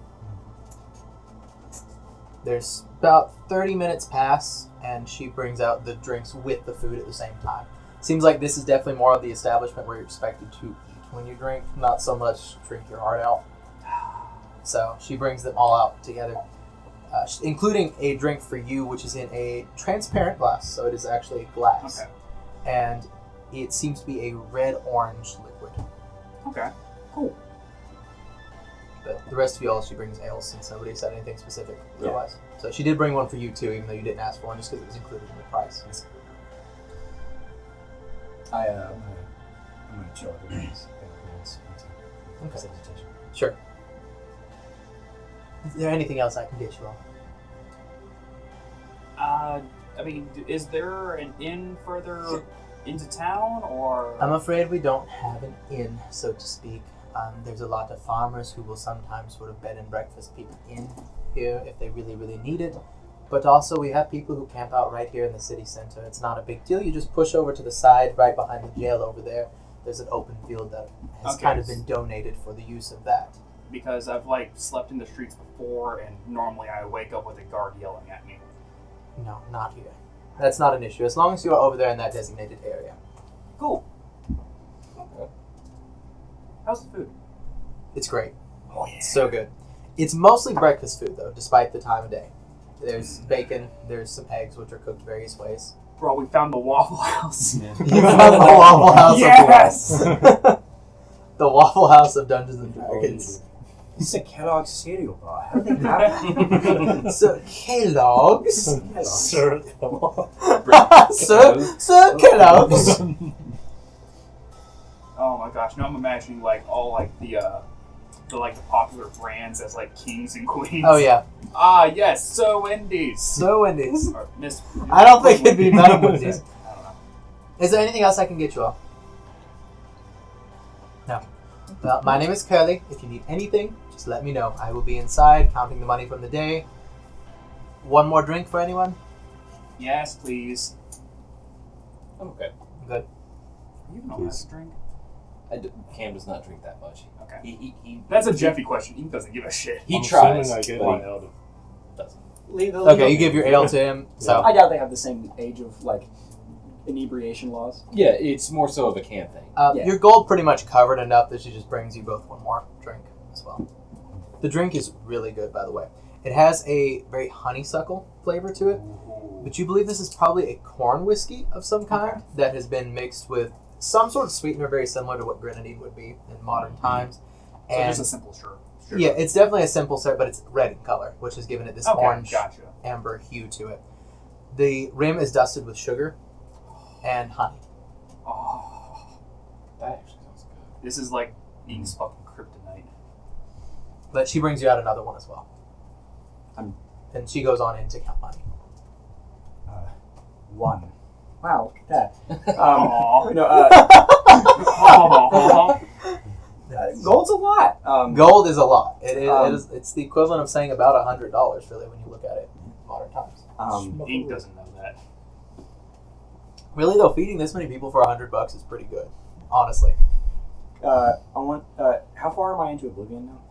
There's about 30 minutes pass, and she brings out the drinks with the food at the same time. Seems like this is definitely more of the establishment where you're expected to eat when you drink, not so much drink your heart out. So she brings them all out together, including a drink for you, which is in a transparent glass, so it is actually glass. Okay. And it seems to be a red-orange liquid. Okay. Cool. But the rest of you all, she brings ales since nobody said anything specific otherwise. So she did bring one for you too, even though you didn't ask for one, just because it was included in the price. I'm gonna chill with the drinks. Okay. Sure. Is there anything else I can get you all? I mean, is there an inn further into town, or? I'm afraid we don't have an inn, so to speak. There's a lot of farmers who will sometimes sort of bed and breakfast people in here if they really, really need it. But also we have people who camp out right here in the city center. It's not a big deal. You just push over to the side right behind the jail over there. There's an open field that has kind of been donated for the use of that. Because I've slept in the streets before, and normally I wake up with a guard yelling at me. No, not here. That's not an issue, as long as you are over there in that designated area. Cool. How's the food? It's great. Oh yeah. It's so good. It's mostly breakfast food, though, despite the time of day. There's bacon, there's some eggs, which are cooked various ways. Bro, we found the Waffle House. You found the Waffle House Yes! of the Waffle House of Dungeons and Dragons. This is a Kellogg's cereal bar. How do they have So, Kellogg's. Sir, come on. Sir Kellogg's. Oh my gosh, now I'm imagining all the popular brands as kings and queens. Oh yeah. Ah yes, so Wendy's. So Wendy's. Or Miss. I don't think it'd be Madam Wendy's. I don't know. Is there anything else I can get you all? No. Well, my name is Curly. If you need anything, just let me know. I will be inside counting the money from the day. One more drink for anyone? Yes, please. I'm okay. Good. Are you gonna have a drink? Cam does not drink that much. Okay. He That's a Jeffy question. He doesn't give a shit. He I'm tries, assuming I gave but my he ale to doesn't. Okay, you give your ale to him. So I doubt they have the same age of inebriation laws. Yeah, it's more so of a Cam thing. Yeah. your gold pretty much covered enough that she just brings you both one more drink as well. The drink is really good, by the way. It has a very honeysuckle flavor to it, but you believe this is probably a corn whiskey of some kind that has been mixed with some sort of sweetener very similar to what grenadine would be in modern times. So And just a simple syrup. yeah, it's definitely a simple syrup, but it's red in color, which has given it this Okay, orange gotcha. amber hue to it. The rim is dusted with sugar and honey. Oh, That actually sounds good. this is like eating fucking kryptonite. But she brings you out another one as well. I'm- And she goes on in to count money. 1. Wow, look at that. Aw. Gold's a lot. Gold is a lot. It Um, is. It's the equivalent of saying about $100, really, when you look at it in modern Ink doesn't know that. Really though, feeding this many people for $100 is pretty good, honestly. I want. How far am I into Oblivion now?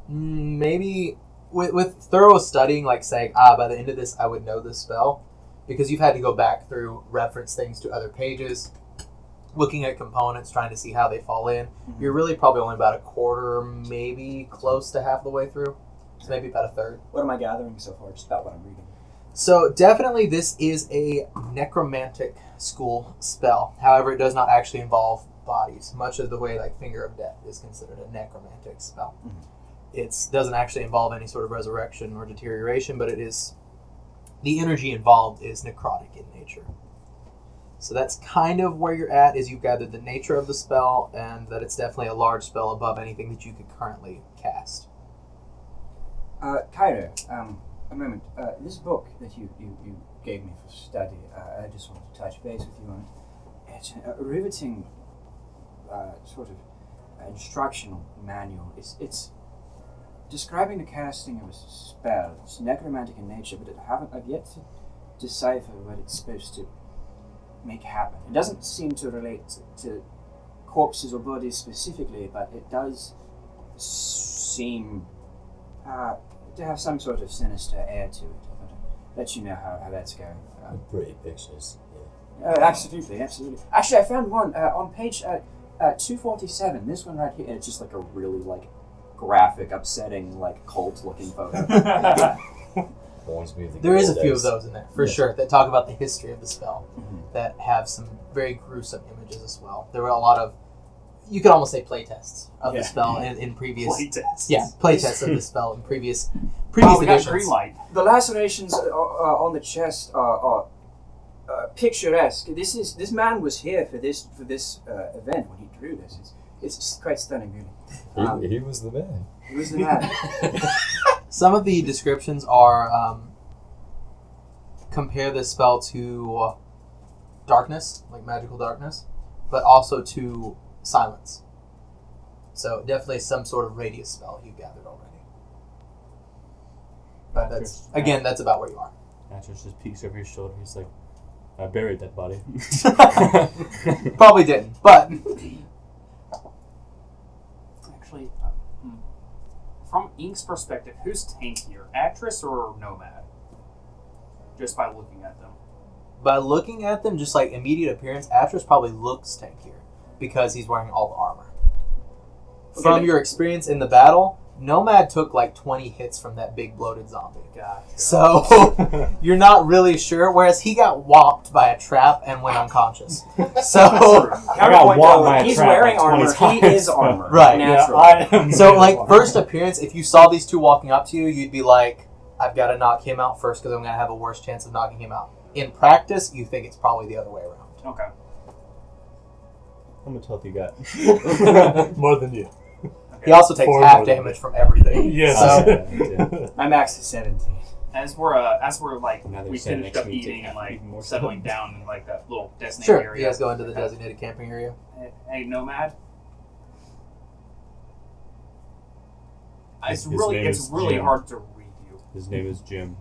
Maybe with thorough studying, like saying, by the end of this, I would know this spell, because you've had to go back through, reference things to other pages, looking at components, trying to see how they fall in. Mm-hmm. You're really probably only about a quarter, maybe close to half the way through. So maybe about a third. What am I gathering so far? Just about what I'm reading. So definitely this is a necromantic school spell. However, it does not actually involve bodies, much of the way like Finger of Death is considered a necromantic spell. Mhm. It doesn't actually involve any sort of resurrection or deterioration, but it is, the energy involved is necrotic in nature. So that's kind of where you're at, is you've gathered the nature of the spell and that it's definitely a large spell above anything that you could currently cast. Cairo, a moment. This book that you gave me for study, I just wanted to touch base with you on it. It's a riveting sort of instructional manual. It's describing the casting of a spell. It's necromantic in nature, but I've yet to decipher what it's supposed to make happen. It doesn't seem to relate to corpses or bodies specifically, but it does seem to have some sort of sinister air to it. I'll let you know how that's going. Pretty pictures. Absolutely. Actually, I found one on page 247. This one right here. And it's just like a really like graphic, upsetting, like cult-looking photo. There is a few of those in there, for sure, that talk about the history of the spell, Mhm. that have some very gruesome images as well. There were a lot of, you could almost say playtests of the spell in previous... Playtest. Yeah, playtests of the spell in previous Oh, we got editions. green light. The lacerations on the chest are picturesque. This man was here for this event when he drew this. It's quite stunning, really. He was the man. He was the man. Some of the descriptions are compare this spell to darkness, like magical darkness, but also to silence. So definitely some sort of radius spell you gathered already. But that's about where you are. Atlas just peeks over his shoulder. He's like, I buried that body. Probably didn't, but Actually, from Ink's perspective, who's tankier, Actress or Nomad? Just by looking at them. by looking at them, just like immediate appearance, Atris probably looks tankier because he's wearing all the armor. From your experience in the battle, Nomad took like 20 hits from that big bloated zombie. Gotcha. So you're not really sure. Whereas he got whopped by a trap and went unconscious. So I got whopped by a he's trap wearing like 20 armor. He times. is armor. Right. Naturally. so like first appearance, if you saw these two walking up to you, you'd be like, I've got to knock him out first because I'm going to have a worse chance of knocking him out. In practice, you think it's probably the other way around. Okay. How much health you got? More than you. He also takes Four half more than damage from everything. Yes. So, My max is 17. As we're like Now they're we saying finished next up week eating take and like even more settling down in like that little designated sure, area. you guys go into the designated camping area. Hey, Nomad. It's His really name is really Jim. hard to read you. His name is Jim.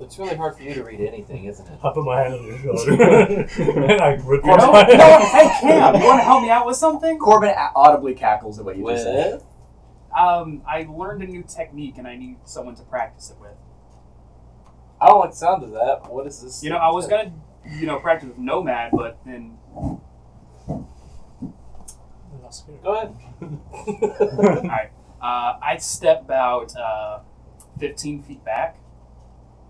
It's really hard for you to read anything, isn't it? I put my hand on your shoulder. and I rip You know, my you know what? Hey Cam, you want to help me out with something? Corbin audibly cackles at what you just said. With? I learned a new technique and I need someone to practice it with. I don't like the sound of that. What is this? You know, I was gonna, practice with Nomad, but then Go ahead. Alright. I'd step about 15 feet back,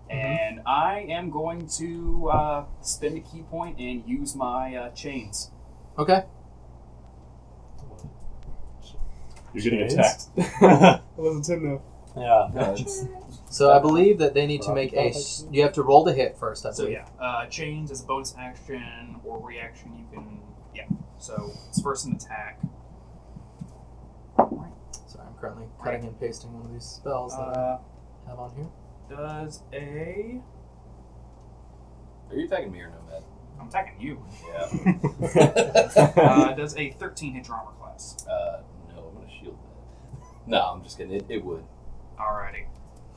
and I am going to spend a key point and use my chains. Okay. You're getting Chains? attacked. I wasn't in there. Yeah. No, it's, So I believe that they need to make you have to roll to hit first, I So believe. yeah, chains as a bonus action or reaction. You can So it's first an attack. So I'm currently cutting and pasting one of these spells that I have on here. Does a are you attacking me or Nomad? I'm attacking you. Yeah. Does a 13 hit your armor class? No, I'm gonna shield that. No, I'm just kidding. It would. Alrighty.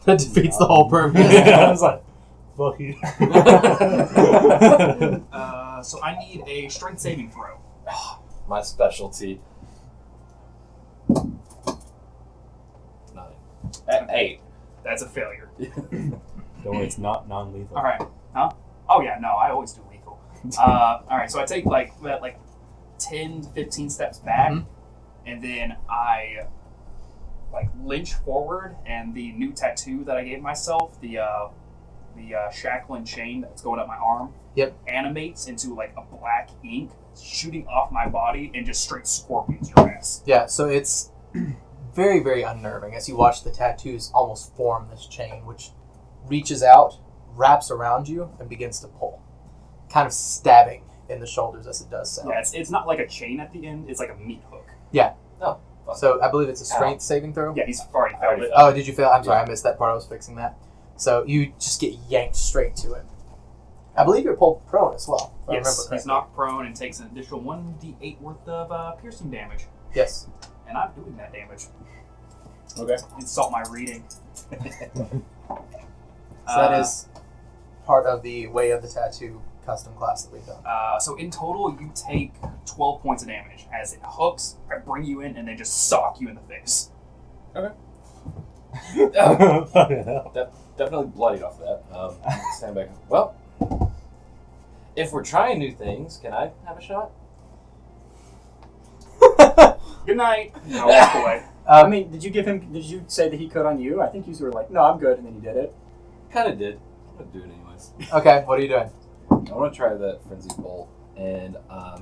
That defeats the whole purpose. Yeah, I was like, Fuck you. So I need a strength saving throw. My specialty. 9. 8. That's a failure. Don't worry, it's not non-lethal. All right. Huh? Oh yeah, no, I always do lethal. All right, so I take like 10 to 15 steps back, and then I like lynch forward, and the new tattoo that I gave myself, the shackle and chain that's going up my arm, animates into like a black ink shooting off my body and just straight scorpions your ass. Yeah, so it's very, very unnerving as you watch the tattoos almost form this chain, which reaches out, wraps around you, and begins to pull, kind of stabbing in the shoulders as it does so. Yeah, it's not like a chain at the end; it's like a meat hook. Yeah. Oh. So I believe it's a strength saving throw. Yeah, he's already failed it. Oh, did you fail? I'm sorry, I missed that part. I was fixing that. So you just get yanked straight to it. I believe you're pulled prone as well. If I remember Yes, correctly. he's knocked prone and takes an additional 1d8 worth of piercing damage. Yes. And I'm doing that damage. Okay. Insult my reading. So that is part of the Way of the Tattoo custom class that we've done. So in total, you take 12 points of damage as it hooks. I bring you in and then just sock you in the face. Definitely bloodied off that. Stand back. Well, if we're trying new things, can I have a shot? Good night. And I'll walk away. I mean, did you say that he could on you? I think you were like, no, I'm good, and then you did it. Kind of did. I'm going to do it anyways. Okay, what are you doing? I want to try that Frenzy Bolt, and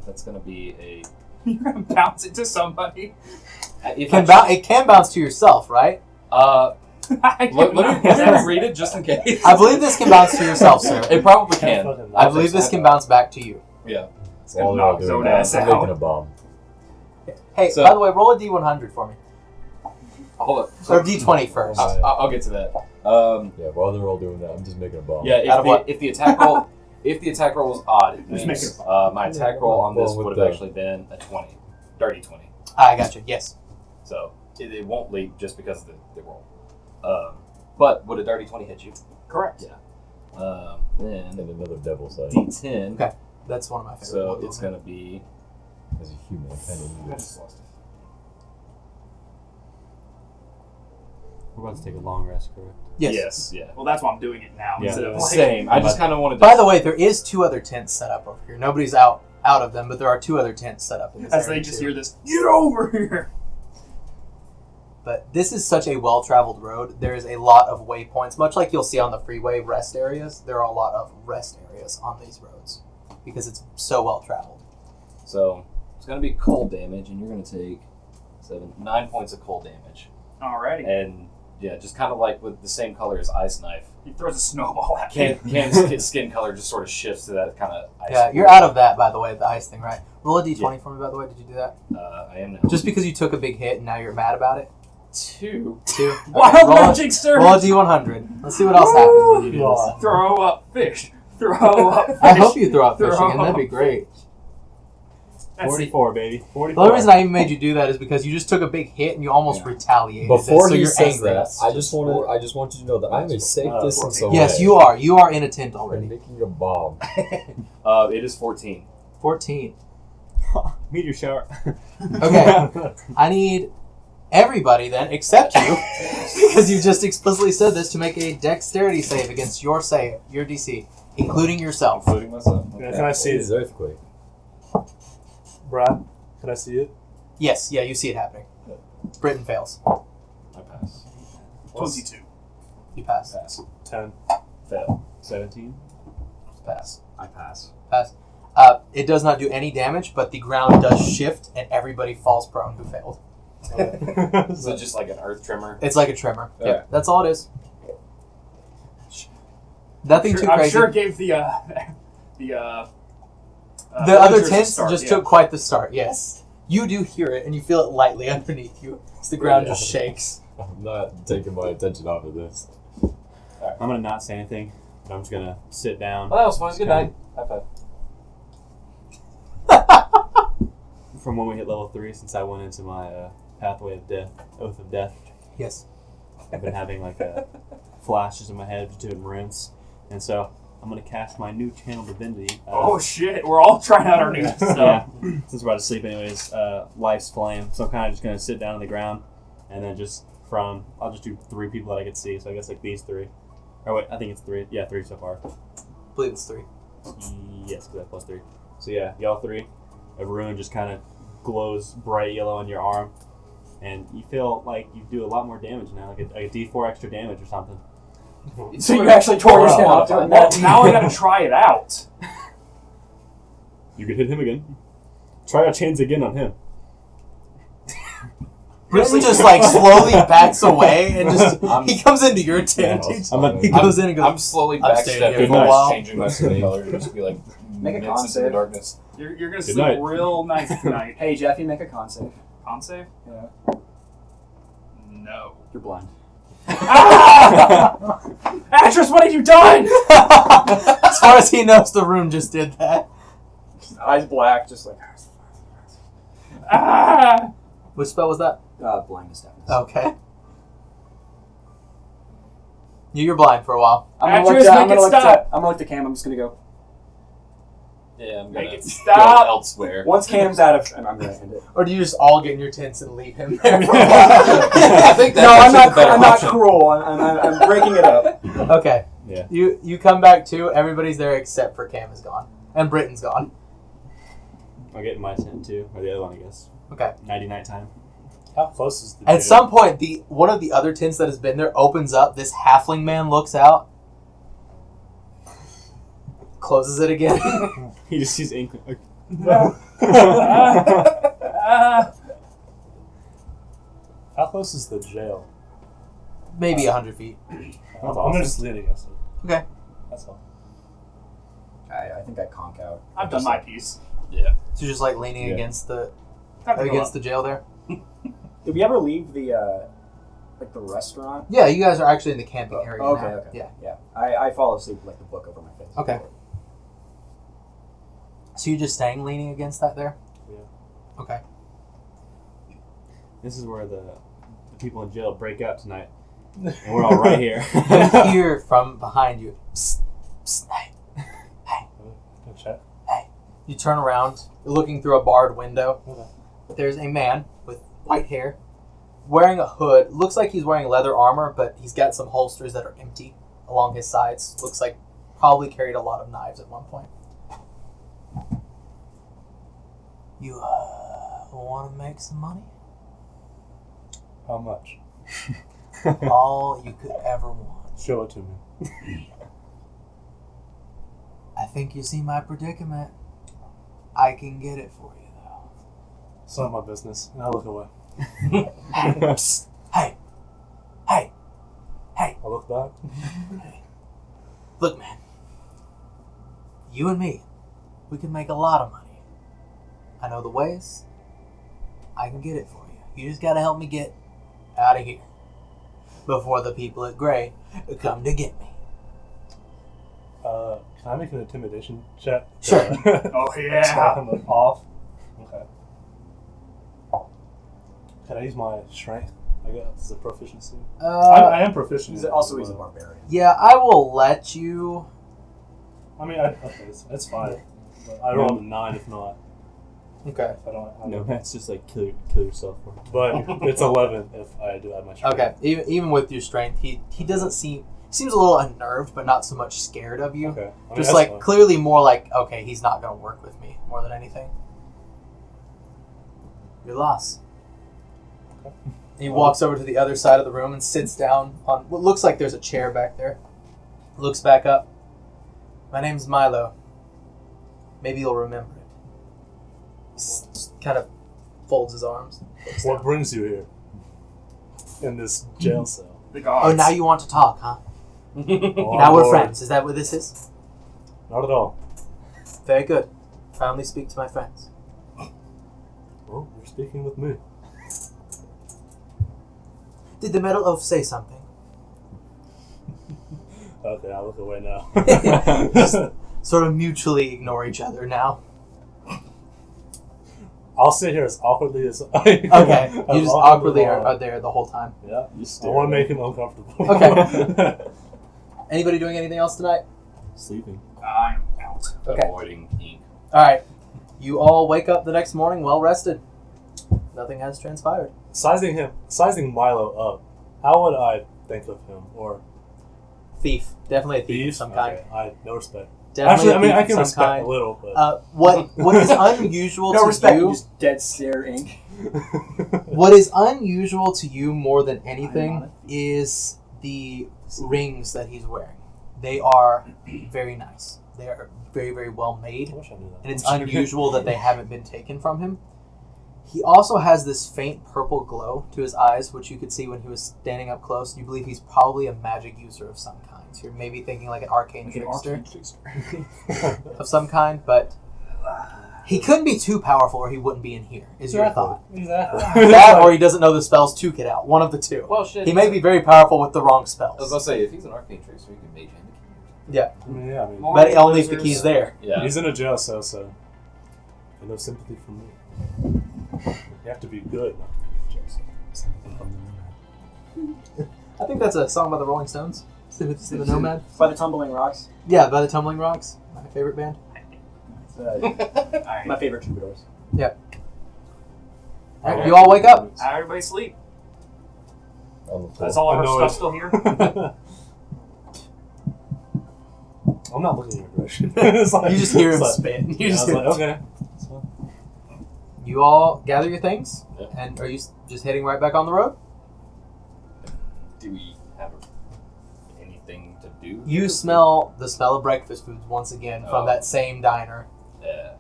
that's going to be a... You're going to bounce it to somebody. It can bounce to yourself, right? Let me read it just in case. I believe this can bounce to yourself, sir. It probably can. I believe this can bounce back to you. Yeah. It's going to knock his own ass I'm out. making a bomb. Hey, So- by the way, roll a d100 for me. Hold up. Or d20 first. I'll get to that. Yeah, while they're all doing that, I'm just making a bomb. Yeah, Out of what? if the attack roll was odd, it Just means, make my attack roll on this Well, with would have the- actually been a 20. Dirty 20. I got you, yes. So it won't leap just because of the roll. But would a dirty 20 hit you? Correct. Yeah. Then And another devil sight. D10. Okay. That's one of my favorite So ones. it's going to be... As a human, I kind of I need it. just lost it. We're about to take a long rest, correct? Yes. Yeah. Well, that's why I'm doing it now Yeah. instead of like... Same. I just kind of wanted to... By the way, there is 2 other tents set up over here. Nobody's out of them, but there are 2 other tents set up in this As area they just too. hear this, get over here! But this is such a well-traveled road. There is a lot of waypoints, much like you'll see on the freeway rest areas. There are a lot of rest areas on these roads because it's so well-traveled. So it's going to be cold damage, and you're going to take 9 points of cold damage. Alrighty. And yeah, just kind of like with the same color as Ice Knife. He throws a snowball at me. Cam's skin color just sort of shifts to that kind of ice. Yeah, you're out of that, by the way, the ice thing, right? Roll a d20 for me, by the way. Did you do that? I am now. Just because you took a big hit and now you're mad about it? 2. 2. Wild roll, magic surge! roll a d100. Let's see what else happens when you do this. Throw up fish. Throw up fish. I hope you throw out fishing, Throw and that'd be up great. That's it. 44, baby. The 44. only reason I even made you do that is because you just took a big hit and you almost retaliated. Before so he you're says angry. that, I just want you to know that I'm a safe distance away. Yes, you are. You are in a tent I'm already. making a bomb. It is 14. 14. Meteor shower. Okay. I need everybody then, except you, because you just explicitly said this, to make a dexterity save against your DC, including yourself. Including myself. Yeah, can I see It is it? earthquake. Brad, can I see it? Yes, yeah, you see it happening. Britain fails. I pass. 22. You pass. Pass. 10. Fail. 17. Pass. I pass. Pass. It does not do any damage, but the ground does shift and everybody falls prone who failed. Is it just like an earth tremor? It's like a tremor. Okay. Yep, that's all it is. Nothing too I'm crazy. sure it gave the the other villagers a tents start, just yeah. took quite the start, yes. You do hear it, and you feel it lightly underneath you as the ground just shakes. I'm not taking my attention off of this. I'm going to not say anything. I'm just going to sit down. Well, that was fun. Good night. High five. From when we hit level 3, since I went into my pathway of death, oath of death, Yes. I've been having like flashes in my head, just doing rinse. And so I'm going to cast my new channel divinity. Oh shit! We're all trying out our new stuff. Yeah, since we're about to sleep anyways, Life's Flame. So I'm kind of just going to sit down on the ground, and then I'll just do 3 people that I could see. So I guess like these 3. Or wait, I think it's 3. Yeah, 3 so far. I believe it's 3. Yes, because I have +3. So yeah, y'all 3. A rune just kind of glows bright yellow on your arm, and you feel like you do a lot more damage now, like a D4 extra damage or something. So you actually tore your skin off doing Well, that. now I gotta try it out. You could hit him again. Try our chains again on him. Britton just like slowly backs away and just he comes into your tent. He goes in and goes. I'm slowly I'm staying here backstepping for a while. changing my skin color. Just be like Make a minutes con into the save. darkness. You're gonna Good sleep night. real nice tonight. Hey, Jeffy, make a con save. Con save? Yeah. No. You're blind. Ah! Actress, what have you done? As far as he knows, the room just did that. Eyes black, just like... Ah! Which spell was that? Blindness, deafness. Okay. You're blind for a while. I'm gonna Actress, look make it stop. I'm gonna look to Cam. I'm just gonna go. Yeah, I'm Make gonna it go stop. elsewhere. Once Cam's out of... I'm gonna end it. Or do you just all get in your tents and leave him there? I think No, I'm that's not. the better I'm not option. cruel. I'm breaking it up. Okay. Yeah. You come back too. Everybody's there except for Cam is gone. And Britton's gone. I'll get in my tent too, or the other one, I guess. Okay. Nighty night time. How close is the At jail? some point, one of the other tents that has been there opens up. This halfling man looks out, closes it again. He just sees ink. Ah! How close is the jail? Maybe 100 feet. I'm awesome. gonna just lean against it. Okay. That's all. I think I conk out. I've done my piece. So you're just like leaning Yeah. against the Time to go against up. the jail there. Did we ever leave the like the restaurant? Yeah, you guys are actually in the camping area Okay, now. okay. Yeah. Yeah. I fall asleep with like the book over my face. Okay. So you're just staying leaning against that there? Yeah. Okay. This is where the people in jail break out tonight, and we're all right here. You hear from behind you. Psst, psst, hey. Go check. You turn around, looking through a barred window. Okay. There's a man with white hair, wearing a hood. Looks like he's wearing leather armor, but he's got some holsters that are empty along his sides. Looks like probably carried a lot of knives at one point. You want to make some money? How much? All you could ever want. Show it to me. I think you see my predicament. I can get it for you, though. It's not my business. And I look away. Psst. Hey. Hey. Hey. I look back. Look, man. You and me, we can make a lot of money. I know the ways. I can get it for you. You just gotta help me get out of here before the people at Gray come to get me. Can I make an intimidation check? Sure. Oh yeah. I'm off. Okay. Can I use my strength? I guess as a proficiency. I am proficient. He's in it, also he's a but- barbarian. Yeah, I will let you. I mean, okay, it's fine. But I roll a 9 if not. Okay. If I don't. No, that's just like kill yourself. But it's 11 if I do add my strength. Okay. Even with your strength, he doesn't seems a little unnerved, but not so much scared of you. Okay. I mean, Just that's like fine. clearly more like, okay, he's not gonna work with me more than anything. Your loss. Okay. He walks over to the other side of the room and sits down on what looks like there's a chair back there. Looks back up. My name's Milo. Maybe you'll remember it. Kind of folds his arms. looks What down. brings you here? In this jail cell. The gods. Oh, now you want to talk, huh? Oh, Now we're Lord. friends. Is that what this is? Not at all. Very good. I only speak to my friends. Well, you're speaking with me. Did the metal oaf say something? Okay, I'll look away now. Just sort of mutually ignore each other now. I'll sit here as awkwardly as I Okay, you just awkwardly are there the whole time. Yeah, You I stare want at to him. make him uncomfortable. Okay. Anybody doing anything else tonight? Sleeping. I'm out. Okay. Avoiding ink. All right. You all wake up the next morning well rested. Nothing has transpired. Sizing Milo up. How would I think of him? Or Thief. Definitely a thief of some kind. Okay. I no respect. Definitely Actually, I a thief can of some respect kind. a little, but What is unusual No to respect, you? just dead stare ink. What is unusual to you more than I'm anything on it. is the rings that he's wearing. They are very nice. They are very, very well made. I wish I knew that. And it's unusual that they haven't been taken from him. He also has this faint purple glow to his eyes, which you could see when he was standing up close. You believe he's probably a magic user of some kind. So you're maybe thinking like an arcane trickster of some kind, but he couldn't be too powerful or he wouldn't be in here, is your thought. Exactly. That or he doesn't know the spells to get out. One of the two. Well, shit. He may be very powerful with the wrong I was spells. gonna say, if he's an arcane trickster, he can mage hand the key. Yeah, I mean, yeah, I mean, but only if the key's there. Yeah. he's in a jail cell, so no sympathy from me. You have to be good not to be in a jail cell. Sympathy from the nomad. I think that's a song by the Rolling Stones. Sympathy to the Nomad. By the Tumbling Rocks. Yeah, by the Tumbling Rocks. My favorite band. It's, Alright. my favorite troubadours. Alright, you all wake up. Everybody sleep. On the floor. Is all of our Annoyed. stuff still here? I'm not looking in your direction. It's like- You just hear him it's like- spit. You I just was hear like, okay. That's fine. You all gather your things, Yeah. and are you just heading right back on the road? Do we have anything to do? You smell the smell of breakfast foods once again from Oh. that same diner. Yeah.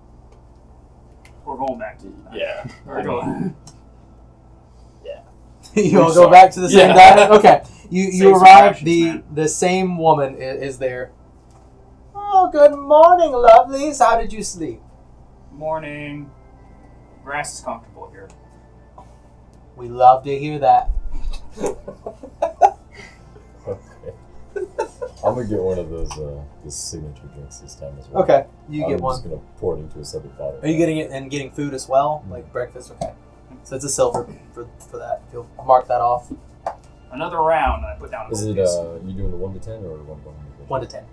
We're going back to Yeah. We're going. You all go sorry. back to the same Yeah. diner? Okay. You Save some arrive, rations, the man. the same woman is there. Oh, good morning, lovelies. How did you sleep? Morning. Grass is comfortable here. We love to hear that. Okay. I'm gonna get one of those the signature drinks this time as well. Okay, you get I'm one. just gonna pour it into a separate bottle. Are you getting it and getting food as well? Like breakfast? Okay. So it's a silver for that. If you'll mark that off. Another round, and I put down a Is gold it piece. you doing the 1 to 10 or 1 to 1? 1 to 10.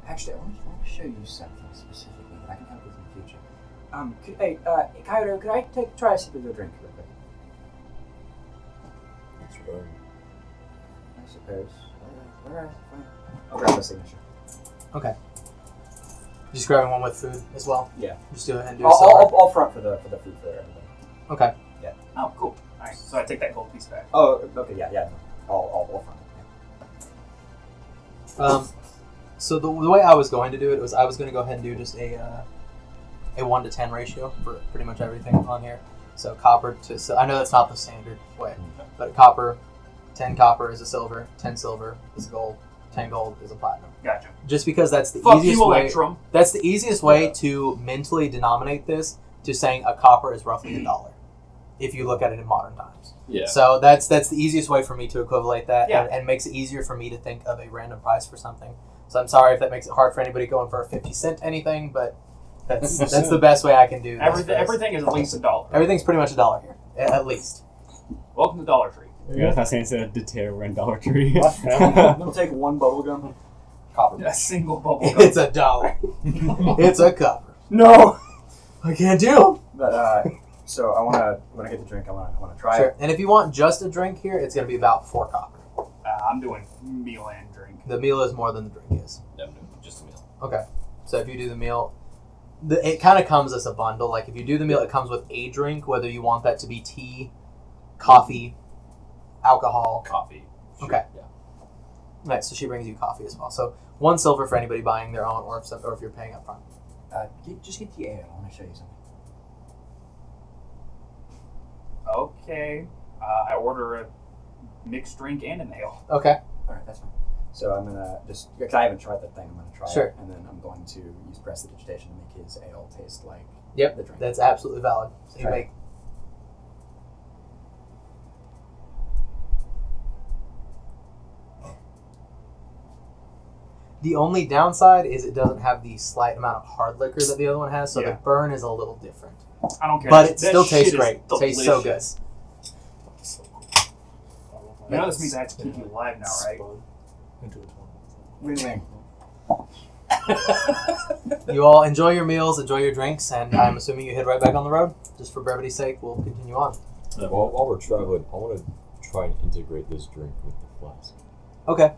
Actually, I want to show you something specifically that I can help with in the future. Hey, Kaido, could I try a sip of your drink real quick? That's right. I suppose. Alright, fine. I'll grab the signature. Okay. Just grabbing one with food as well. Yeah. Just do it and do a silver. I'll front for the food for everybody. Okay. Oh, cool. Alright, so I take that gold piece back. Oh, okay, yeah. No. I'll front it. Yeah. So the way I was going to do it was I was going to go ahead and do just a 1 to 10 ratio for pretty much everything on here. So copper to I know that's not the standard way, but copper, 10 copper is a silver, 10 silver is a gold, 10 gold is a platinum. Gotcha. Just because that's the Fuck easiest you, way. Electrum. That's the easiest way to mentally denominate this to saying a copper is roughly $1 if you look at it in modern times. Yeah. So that's the easiest way for me to equivalate that Yeah. and makes it easier for me to think of a random price for something. So I'm sorry if that makes it hard for anybody going for a 50-cent anything, but that's the best way I can do this. Everything is at least $1. Everything's pretty much $1 here, at least. Welcome to Dollar Tree. Yeah, that's not saying instead of Deterra, we're in Dollar Tree. We'll take one bubble gum. Copper. A single bubble gum. It's $1. It's a copper. No! I can't do. But, so when I get the drink, I wanna try Sure. it. And if you want just a drink here, it's going to be about 4 copper. I'm doing meal and drink. The meal is more than the drink is. Yeah, I'm doing just a meal. Okay. So if you do the meal, it kind of comes as a bundle. Like if you do the meal, it comes with a drink, whether you want that to be tea, coffee, alcohol. Coffee. Sure. Okay. Yeah. Right, so she brings you coffee as well. So 1 silver for anybody buying their own, or if you're paying up front. Just get the ale. I want to show you something. Okay. I order a mixed drink and an ale. Okay. All right, that's fine. So I'm gonna just because I haven't tried that thing, I'm gonna try Sure. it, and then I'm going to use prestidigitation to make his ale taste like Yep. the drink. That's absolutely valid. So you Okay. make. The only downside is it doesn't have the slight amount of hard liquor that the other one has, so Yeah. the burn is a little different. I don't care. But it That still shit tastes is great. It tastes so good. delicious. You know this means I have to keep you alive now, right? Into a 20. Win-win. You all enjoy your meals, enjoy your drinks, and I'm assuming you head right back on the road. Just for brevity's sake, we'll continue on. While we're traveling, I want to try and integrate this drink with the flask. Okay.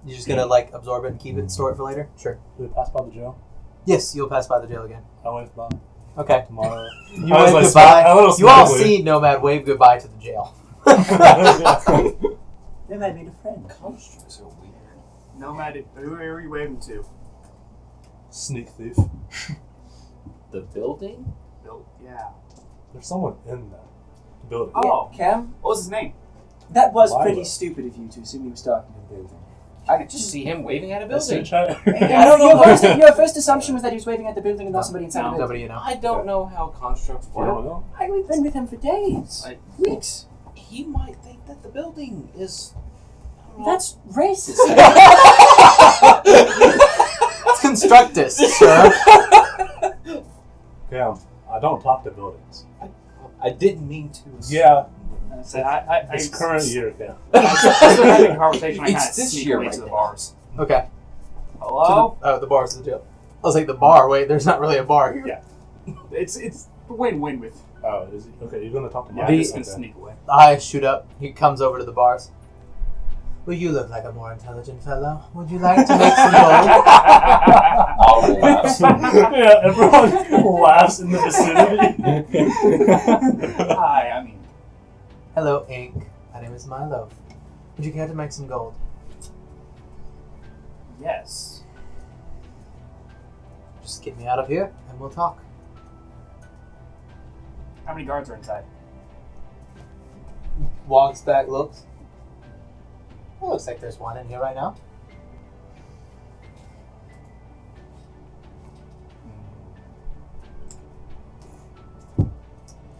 You're just gonna like absorb it and keep it and store it for later? Sure. Do we pass by the jail? Yes, you'll pass by the jail again. I wave by Okay. tomorrow. You I was wave like, goodbye. a little You all snuggly. see Nomad wave goodbye to the jail. Nomad made a friend. Constructs are weird. Nomad, who are you waving to? Sneak thief. The building? Bill. Yeah. There's someone in that building. Oh, Cam, what was his name? that was Why pretty was- stupid of you to assume he was talking to the building. I could just see him waving at a building. I don't know. Your first assumption was that he was waving at the building and not somebody inside the building. Nobody you know. I don't know how constructs work. We've been with him for days, weeks. He might think that the building is. I don't know. That's racist. It's constructist, sir. Cam, I don't talk to buildings. I didn't mean to. Yeah, I said, I it's current year, Cam. As we're having a conversation, I It's kind of this sneak year away right to the now. bars. Okay. Hello? The bar's the jail. I was like, the bar. Wait, there's not really a bar here. Yeah. It's win-win with. Oh, is he? Okay, you're gonna talk to Yeah, Mark. I'm just The- gonna sneak away. I shoot up. He comes over to the bars. Well, you look like a more intelligent fellow. Would you like to make some gold? Audible laughs. Yeah, everyone laughs in the vicinity. Hi, I mean, Hello, Ink. My name is Milo. Would you care to make some gold? yes. Just get me out of here, and we'll talk. How many guards are inside? Walks back, looks. Well, looks like there's one in here right now.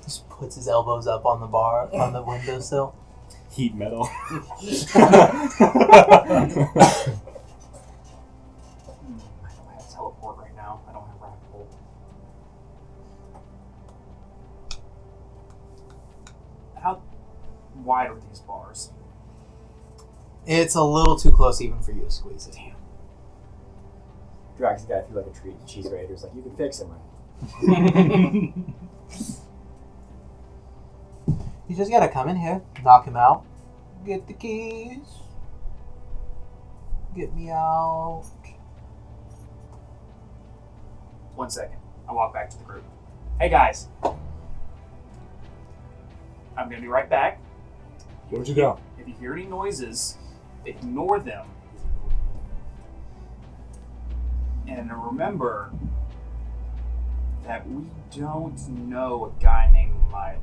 Just puts his elbows up on the bar, on the windowsill. Heat metal. I don't have teleport right now. I don't have raffle. How wide are these bars? It's a little too close even for you to squeeze it. Drags the guy through like a treat. Cheese grater's like, you can fix him, right? You just gotta come in here, knock him out, get the keys, get me out. 1 second. I walk back to the group. Hey guys. I'm gonna be right back. Where'd you go? If you hear any noises, ignore them. And remember that we don't know a guy named Milo.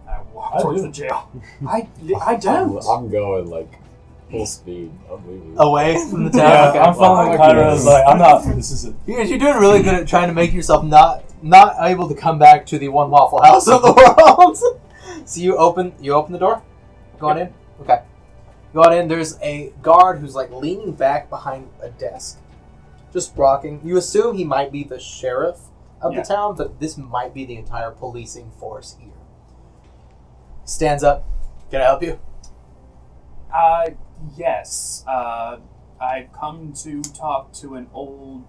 I walk I towards do. the jail. I don't. I'm going like full speed. I'm leaving. Away from the town. Yeah, Okay. I'm following Kyra's like, I'm not. This is it. You're doing really good at trying to make yourself not able to come back to the one Waffle House of the world. So you open the door. Go on in. Okay. Go on in. There's a guard who's like leaning back behind a desk, just rocking. You assume he might be the sheriff of Yeah. the town, but this might be the entire policing force here. Stands up. Can I help you? Yes. I've come to talk to an old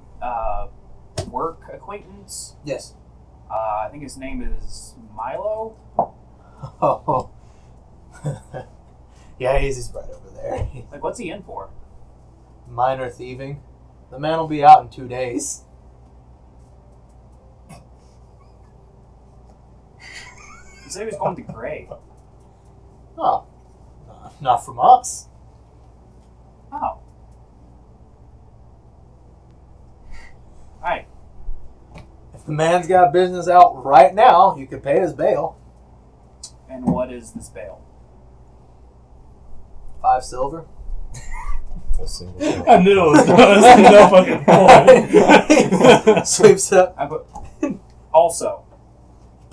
work acquaintance. Yes. I think his name is Milo. Oh. Yeah, he's right over there. Like, what's he in for? Minor thieving. The man will be out in 2 days. He said he was going to Gray. Oh. Not from us. Oh. Alright. If the man's got business out right now, you could pay his bail. And what is this bail? 5 silver. A single shot. I knew it was no fucking point. Sweeps it up. I put, also,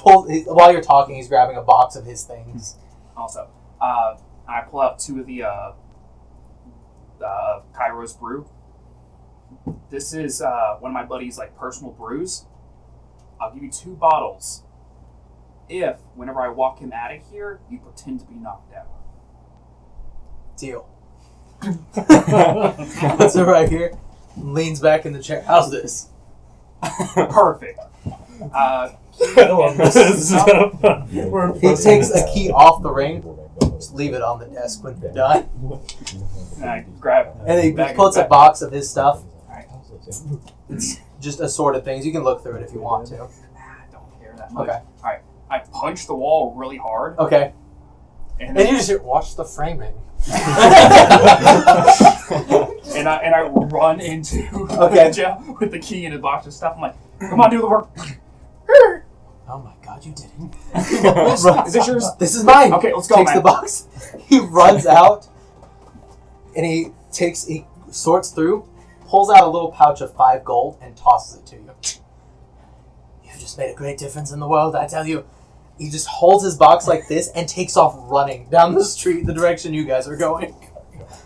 While you're talking, he's grabbing a box of his things. I pull out 2 of the Kairos brew. This is one of my buddy's like personal brews. I'll give you 2 bottles if, whenever I walk him out of here, you pretend to be knocked out. Deal. Puts it right here. Leans back in the chair. How's this? Perfect. I love this. This is kind of fun. We're He takes a key off the ring. Just leave it on the desk when you're done. And I grab And he back puts a back. box of his stuff. Alright. It's just assorted things. You can look through it if you want to. I don't care that much. Okay. Alright. I punch the wall really hard. Okay. And And you just hear, watch the framing. and I run into Okay. the jail with the key and a box of stuff. I'm like, come on, do the work. Oh my god, you did it. Is this yours? This is mine. Okay, let's go, Takes man. the box. He runs out and he sorts through, pulls out a little pouch of 5 gold and tosses it to you. You've just made a great difference in the world, I tell you. He just holds his box like this and takes off running down the street the direction you guys are going.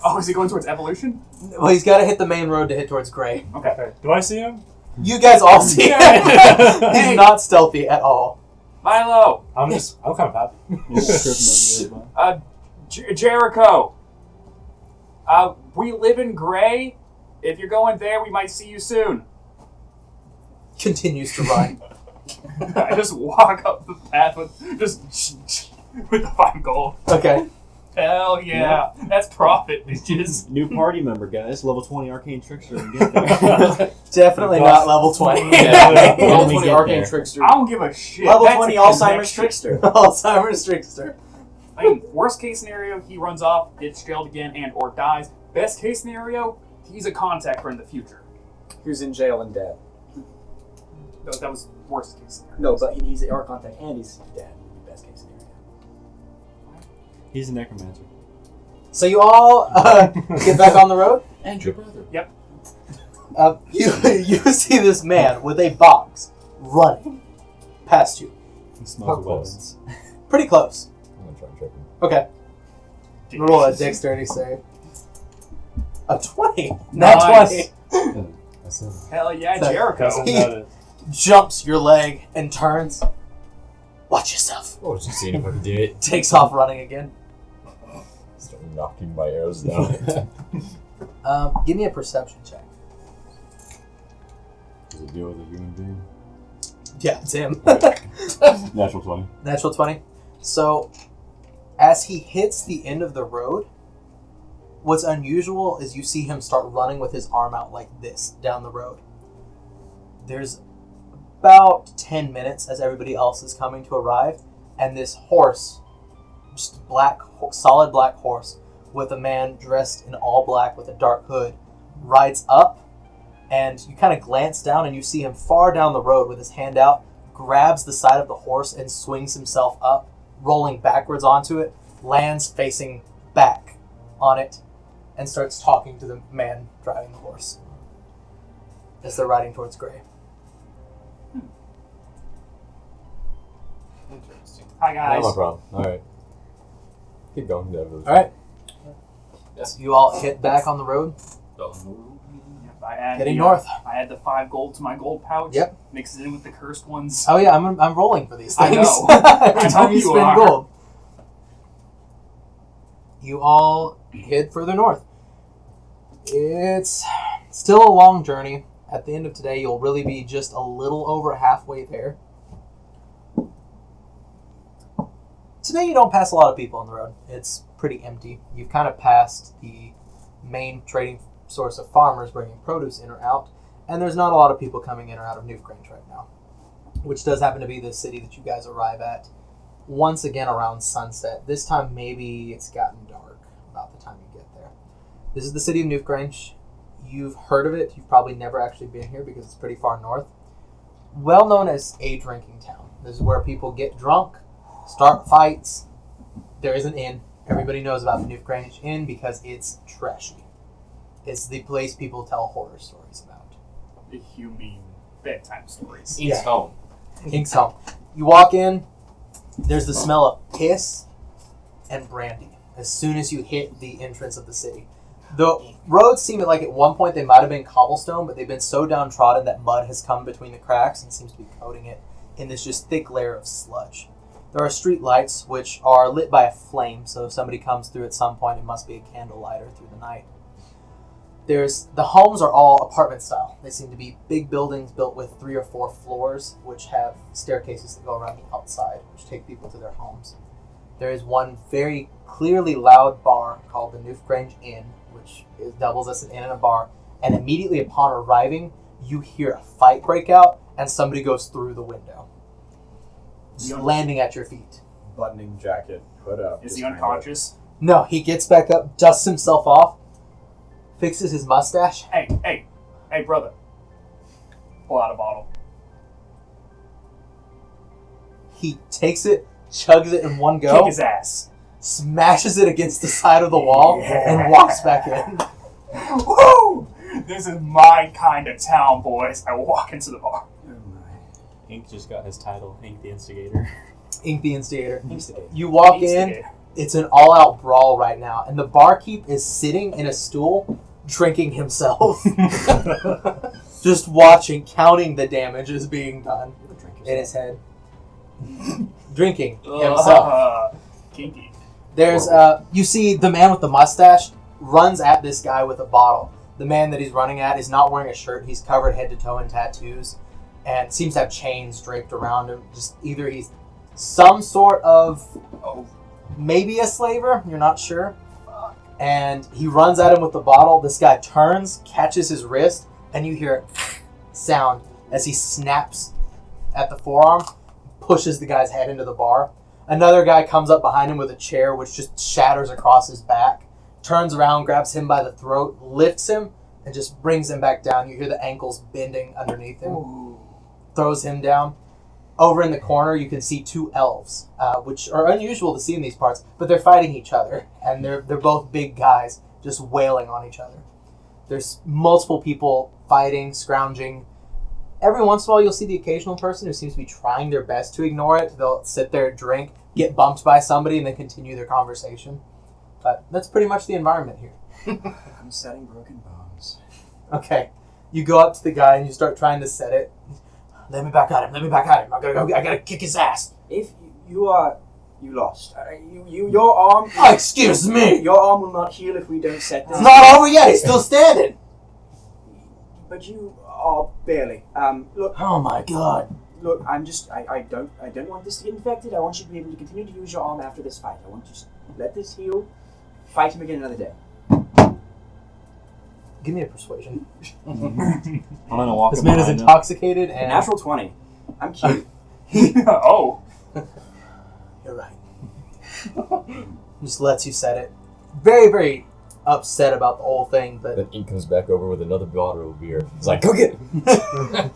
Oh, is he going towards evolution? Well, he's got to hit the main road to hit towards Gray. Okay. Do I see him? You guys all see him. He's not stealthy at all. Milo! I'm kind of happy. Jericho! We live in Gray. If you're going there, we might see you soon. Continues to run. I just walk up the path with the 5 gold. Okay. Hell yeah. That's profit, bitches. New party member, guys. Level 20 arcane trickster. And get there. Definitely not level 20. Yeah. When we 20 get arcane there. trickster. I don't give a shit. Level That's 20 a Alzheimer's connection. trickster. Alzheimer's trickster. I mean, worst case scenario, he runs off, gets jailed again, and or dies. Best case scenario, he's a contact for in the future. Who's in jail and dead. That was worst case scenario. No, but he's our contact and he's dead. Best case scenario. He's a necromancer. So you all get back on the road. And your brother. You see this man with a box running past you. He smells How close? weapons. Pretty close. I'm gonna try and trick him. Okay. Roll a dexterity save. A 20. Not Nice. 20. I said, Hell yeah, So- Jericho. He- Jumps your leg and turns. Watch yourself. oh, just seeing if I can do it. Takes off running again. Start knocking my arrows down. Give me a perception check. Does it deal with a human being? Yeah, it's him. Natural 20. Natural 20. So, as he hits the end of the road, what's unusual is you see him start running with his arm out like this down the road. There's about 10 minutes as everybody else is coming to arrive, and this horse, just solid black horse, with a man dressed in all black with a dark hood, rides up, and you kind of glance down and you see him far down the road with his hand out, grabs the side of the horse and swings himself up, rolling backwards onto it, lands facing back on it, and starts talking to the man driving the horse as they're riding towards Gray. Interesting. Hi, guys. No problem. Alright. Keep going. All right. Yes. You all hit back on the road, Yep, I add heading the, north. I add the 5 gold to my gold pouch. Yep. Mix it in with the cursed ones. Oh yeah, I'm rolling for these I things. know. Every I time know you you spend are. gold. You all head further north. It's still a long journey. At the end of today, you'll really be just a little over halfway there. Today you don't pass a lot of people on the road. It's pretty empty. You've kind of passed the main trading source of farmers bringing produce in or out, and there's not a lot of people coming in or out of Newgrange right now, which does happen to be the city that you guys arrive at once again around sunset. This time maybe it's gotten dark about the time you get there. This is the city of Newgrange. You've heard of it. You've probably never actually been here because it's pretty far north. Well known as a drinking town. This is where people get drunk, start fights. There is an inn. Everybody knows about the Newgrange Inn because it's trashy. It's the place people tell horror stories about. You mean bedtime stories. Eats home. King's Home. You walk in, there's the smell of piss and brandy as soon as you hit the entrance of the city. The roads seem like at one point they might have been cobblestone, but they've been so downtrodden that mud has come between the cracks and seems to be coating it in this just thick layer of sludge. There are street lights which are lit by a flame, so if somebody comes through at some point, it must be a candle lighter through the night. The homes are all apartment style. They seem to be big buildings built with 3 or 4 floors, which have staircases that go around the outside, which take people to their homes. There is one very clearly loud bar called the Newfgrange Inn, which doubles as an inn and a bar. And immediately upon arriving, you hear a fight break out, and somebody goes through the window, just landing at your feet. Buttoning jacket, hood up. Is he unconscious? No, he gets back up, dusts himself off, fixes his mustache. Hey, brother. Pull out a bottle. He takes it, chugs it in one go, Kick his ass. smashes it against the side of the wall, and walks back in. Woo! This is my kind of town, boys. I walk into the bar. Ink just got his title, Ink the Instigator. Ink the Instigator. You walk in, Instigator. it's an all-out brawl right now, and the barkeep is sitting in a stool, drinking himself. Just watching, counting the damages being done in his head. Drinking himself. Kinky. There's, you see the man with the mustache runs at this guy with a bottle. The man that he's running at is not wearing a shirt. He's covered head to toe in tattoos and seems to have chains draped around him. Just either he's some sort of, maybe a slaver, you're not sure. And he runs at him with the bottle. This guy turns, catches his wrist, and you hear a sound as he snaps at the forearm, pushes the guy's head into the bar. Another guy comes up behind him with a chair, which just shatters across his back. Turns around, grabs him by the throat, lifts him, and just brings him back down. You hear the ankles bending underneath him. Ooh. Throws him down. Over in the corner, you can see 2 elves, which are unusual to see in these parts, but they're fighting each other, and they're both big guys, just wailing on each other. There's multiple people fighting, scrounging. Every once in a while, you'll see the occasional person who seems to be trying their best to ignore it. They'll sit there, drink, get bumped by somebody, and then continue their conversation. But that's pretty much the environment here. I'm setting broken bones. Okay. You go up to the guy and you start trying to set it. Let me back at him. I gotta kick his ass. If you lost. Your arm. Oh, excuse me. Your arm will not heal if we don't set this. It's not over yet. He's still standing. But you are barely. Look. Oh my god. Look, I don't want this to get infected. I want you to be able to continue to use your arm after this fight. I want you to let this heal. Fight him again another day. Give me a persuasion. I'm gonna walk. This man is intoxicated and natural 20. I'm cute. Oh. You're right. Just lets you set it. Very, very upset about the whole thing, but Then Ink comes back over with another bottle of beer. He's like, go get it!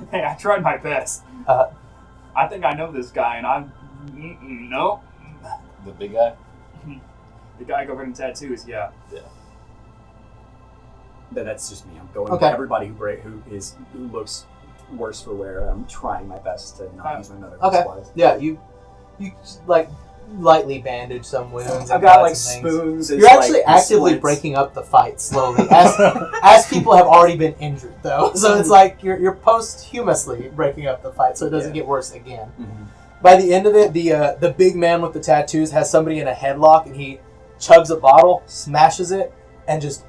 Hey, I tried my best. I think I know this guy, and I'm... No. The big guy? The guy covered in tattoos, yeah. That's just me. I'm going Okay. with everybody who looks worse for wear. I'm trying my best to not use my medical supplies. Yeah, you like lightly bandage some wounds. I've and got cut like some things. spoons. You're actually actively breaking up the fight slowly, as people have already been injured, though. So it's like you're posthumously breaking up the fight, so it doesn't get worse again. Mm-hmm. By the end of it, the big man with the tattoos has somebody in a headlock, and he chugs a bottle, smashes it, and just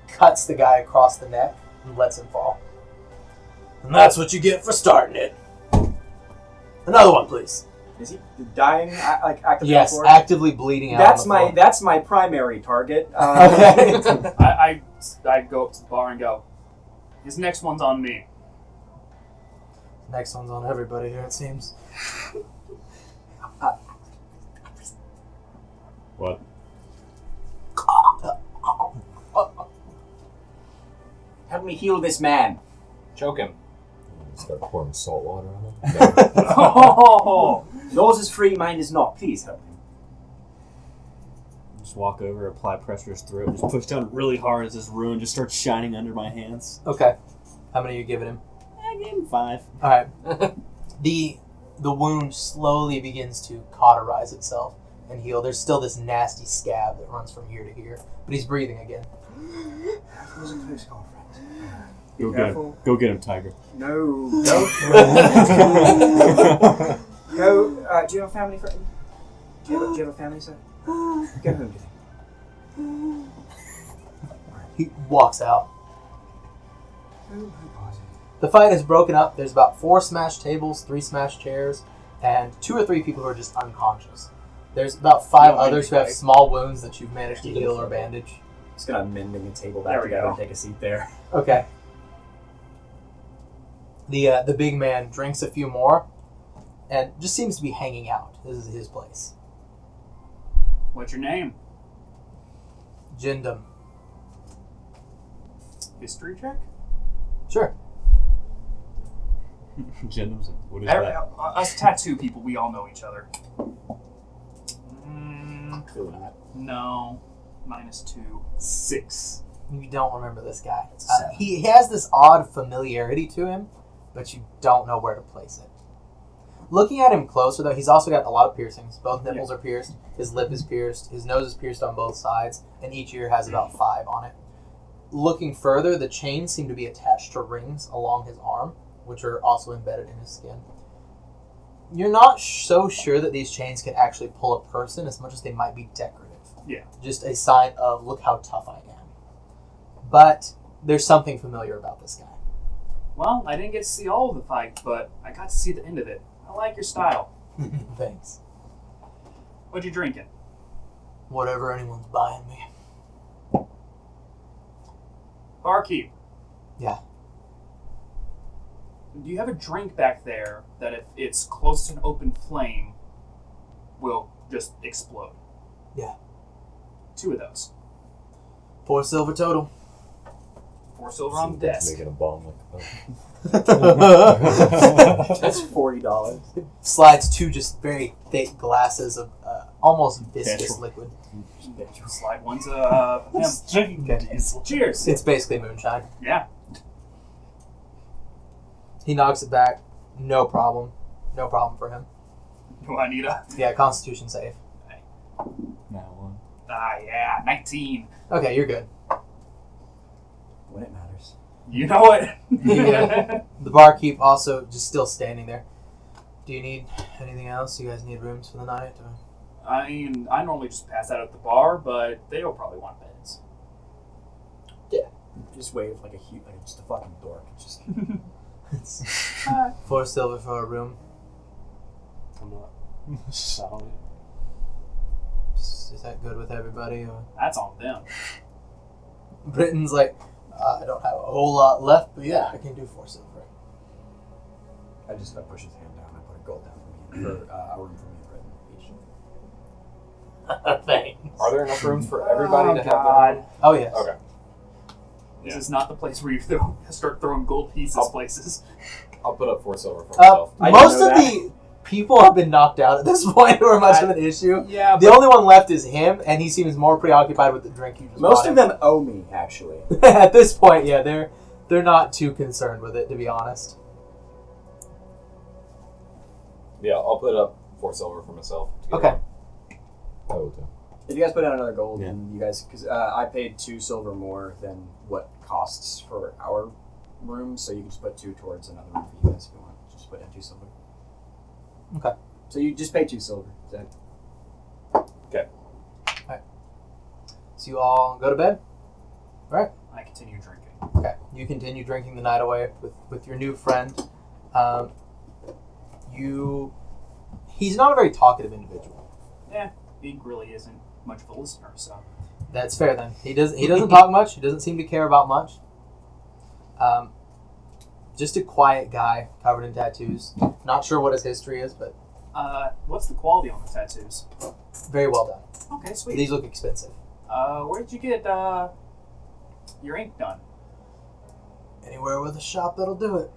cuts the guy across the neck and lets him fall. And that's what you get for starting it. Another one, please. Is he dying? Like actively? Yes, actively bleeding out. That's my primary target. Okay. I go up to the bar and go, this next one's on me. Next one's on everybody here, it seems. What? Help me heal this man. Choke him. Start pouring salt water on him. Oh! Yours is free, mine is not. Please help me. Just walk over, apply pressure to his throat, just push down really hard as this ruin just starts shining under my hands. Okay. How many are you giving him? I gave him 5. Alright. The wound slowly begins to cauterize itself and heal. There's still this nasty scab that runs from here to here, but he's breathing again. That was a close call, friend. Be Go careful. get him. Go get him, Tiger. No. Go. Go. Do you have a family, friend? Do you have a family, sir? Go home, do you think? He walks out. The fight is broken up. There's about 4 smashed tables, 3 smashed chairs, and 2 or 3 people who are just unconscious. There's about 5 others who have small wounds that you've managed to heal or bandage. Just gonna mending a table There back we together go. and take a seat there. Okay. The big man drinks a few more, and just seems to be hanging out. This is his place. What's your name? Jindum. History check? Sure. Jindum's. What is that? Us tattoo people, we all know each other. Clearly not. No. -2. 6. You don't remember this guy. 7. He has this odd familiarity to him, but you don't know where to place it. Looking at him closer, though, he's also got a lot of piercings. Both nipples are pierced. His lip is pierced. His nose is pierced on both sides, and each ear has about 5 on it. Looking further, the chains seem to be attached to rings along his arm, which are also embedded in his skin. You're not so sure that these chains can actually pull a person as much as they might be decorative. Yeah. Just a sign of, look how tough I am. But there's something familiar about this guy. Well, I didn't get to see all of the fight, but I got to see the end of it. I like your style. Thanks. What you drinking? Whatever anyone's buying me. Barkeep. Yeah. Do you have a drink back there that if it's close to an open flame will just explode? Yeah. 2 of those. 4 silver total. 4 silver on the desk. Making a bomb like That's $40. Slides 2 just very thick glasses of almost viscous liquid. Slide one's him. Okay. Cheers. It's basically moonshine. Yeah. He knocks it back. No problem. No problem for him. Do I need a? Yeah, Constitution save. That one. Yeah, 19. Okay, you're good. When it matters. You know it. Yeah. The barkeep also just still standing there. Do you need anything else? You guys need rooms for the night? Or? I mean, I normally just pass out at the bar, but they'll probably want beds. Just wave like just a fucking dork. Just It's 4 silver for a room. I'm not selling. Is that good with everybody? Or? That's on them. Britain's like, I don't have a whole lot left, but yeah, I can do 4 silver. I push his hand down. I put a gold down for me for a room for me and Britain each. Thanks. Are there enough rooms for everybody to have God. Oh, yes. Okay. This is not the place where you start throwing gold pieces places. I'll put up 4 silver for myself. I didn't Most know of that. the people have been knocked out at this point who are much of an issue. Yeah, The only one left is him, and he seems more preoccupied with the drink you just Most bought of them owe me, actually. him. At this point, yeah, they're not too concerned with it, to be honest. Yeah, I'll put up 4 silver for myself. to get Okay. on. I will too. If you guys put down another gold, Yeah. then you guys, because I paid 2 silver more than what costs for our room, so you can just put 2 towards another room for you guys if you want. Just put down 2 silver. Okay. So you just pay 2 silver. Is that So you all go to bed? I continue drinking. Okay. You continue drinking the night away with your new friend. He's not a very talkative individual. He really isn't much of a listener, so. That's fair then. He doesn't talk much. He doesn't seem to care about much. Just a quiet guy covered in tattoos. Not sure what his history is, but What's the quality on the tattoos? very well done. Okay, sweet. These look expensive. Where'd you get your ink done? Anywhere with a shop that'll do it.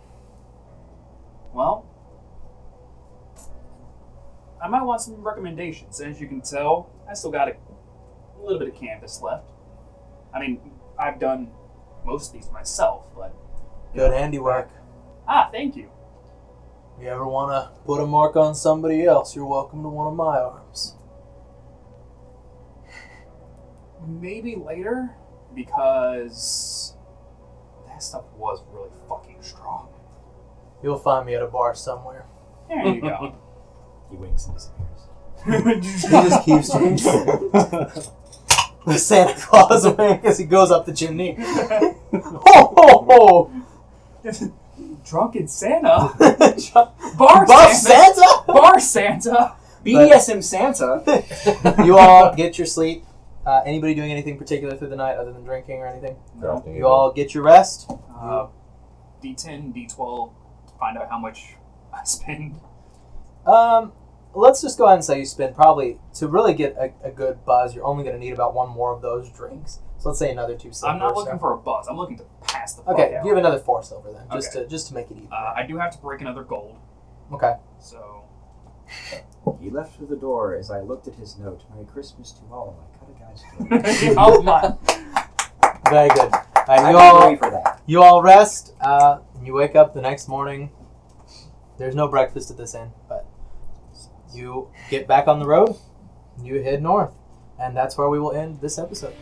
Well, I might want some recommendations. As you can tell, I still got a little bit of canvas left. I mean, I've done most of these myself, but... Good handiwork. Thank you. If you ever want to put a mark on somebody else, you're welcome to one of my arms. Maybe later, because that stuff was really fucking strong. You'll find me at a bar somewhere. There you go. he winks and disappears? He just keeps drinking. The Santa Claus wink as he goes up the chimney. Ho, ho, Drunken Santa. ho. Bar Buff Santa. Santa? Bar Santa. BDSM Santa. You all get your sleep. Anybody doing anything particular through the night other than drinking or anything? Crafting You all get your rest. D10, D12 to find out how much I spend. Let's just go ahead and say you spend probably, to really get a good buzz, you're only going to need about one more of those drinks. So let's say another 2 silver. I'm not or looking so. for a buzz. I'm looking to pass the fuck Okay, out. give another 4 silver then, Okay. just to make it even. I do have to break another gold. Okay. So He left through the door as I looked at his note. Merry Christmas to all. I cut a guy's throat. oh my. Very good. I'm ready for that. You all rest. And you wake up the next morning. There's no breakfast at this inn, but you get back on the road. You head north, and that's where we will end this episode.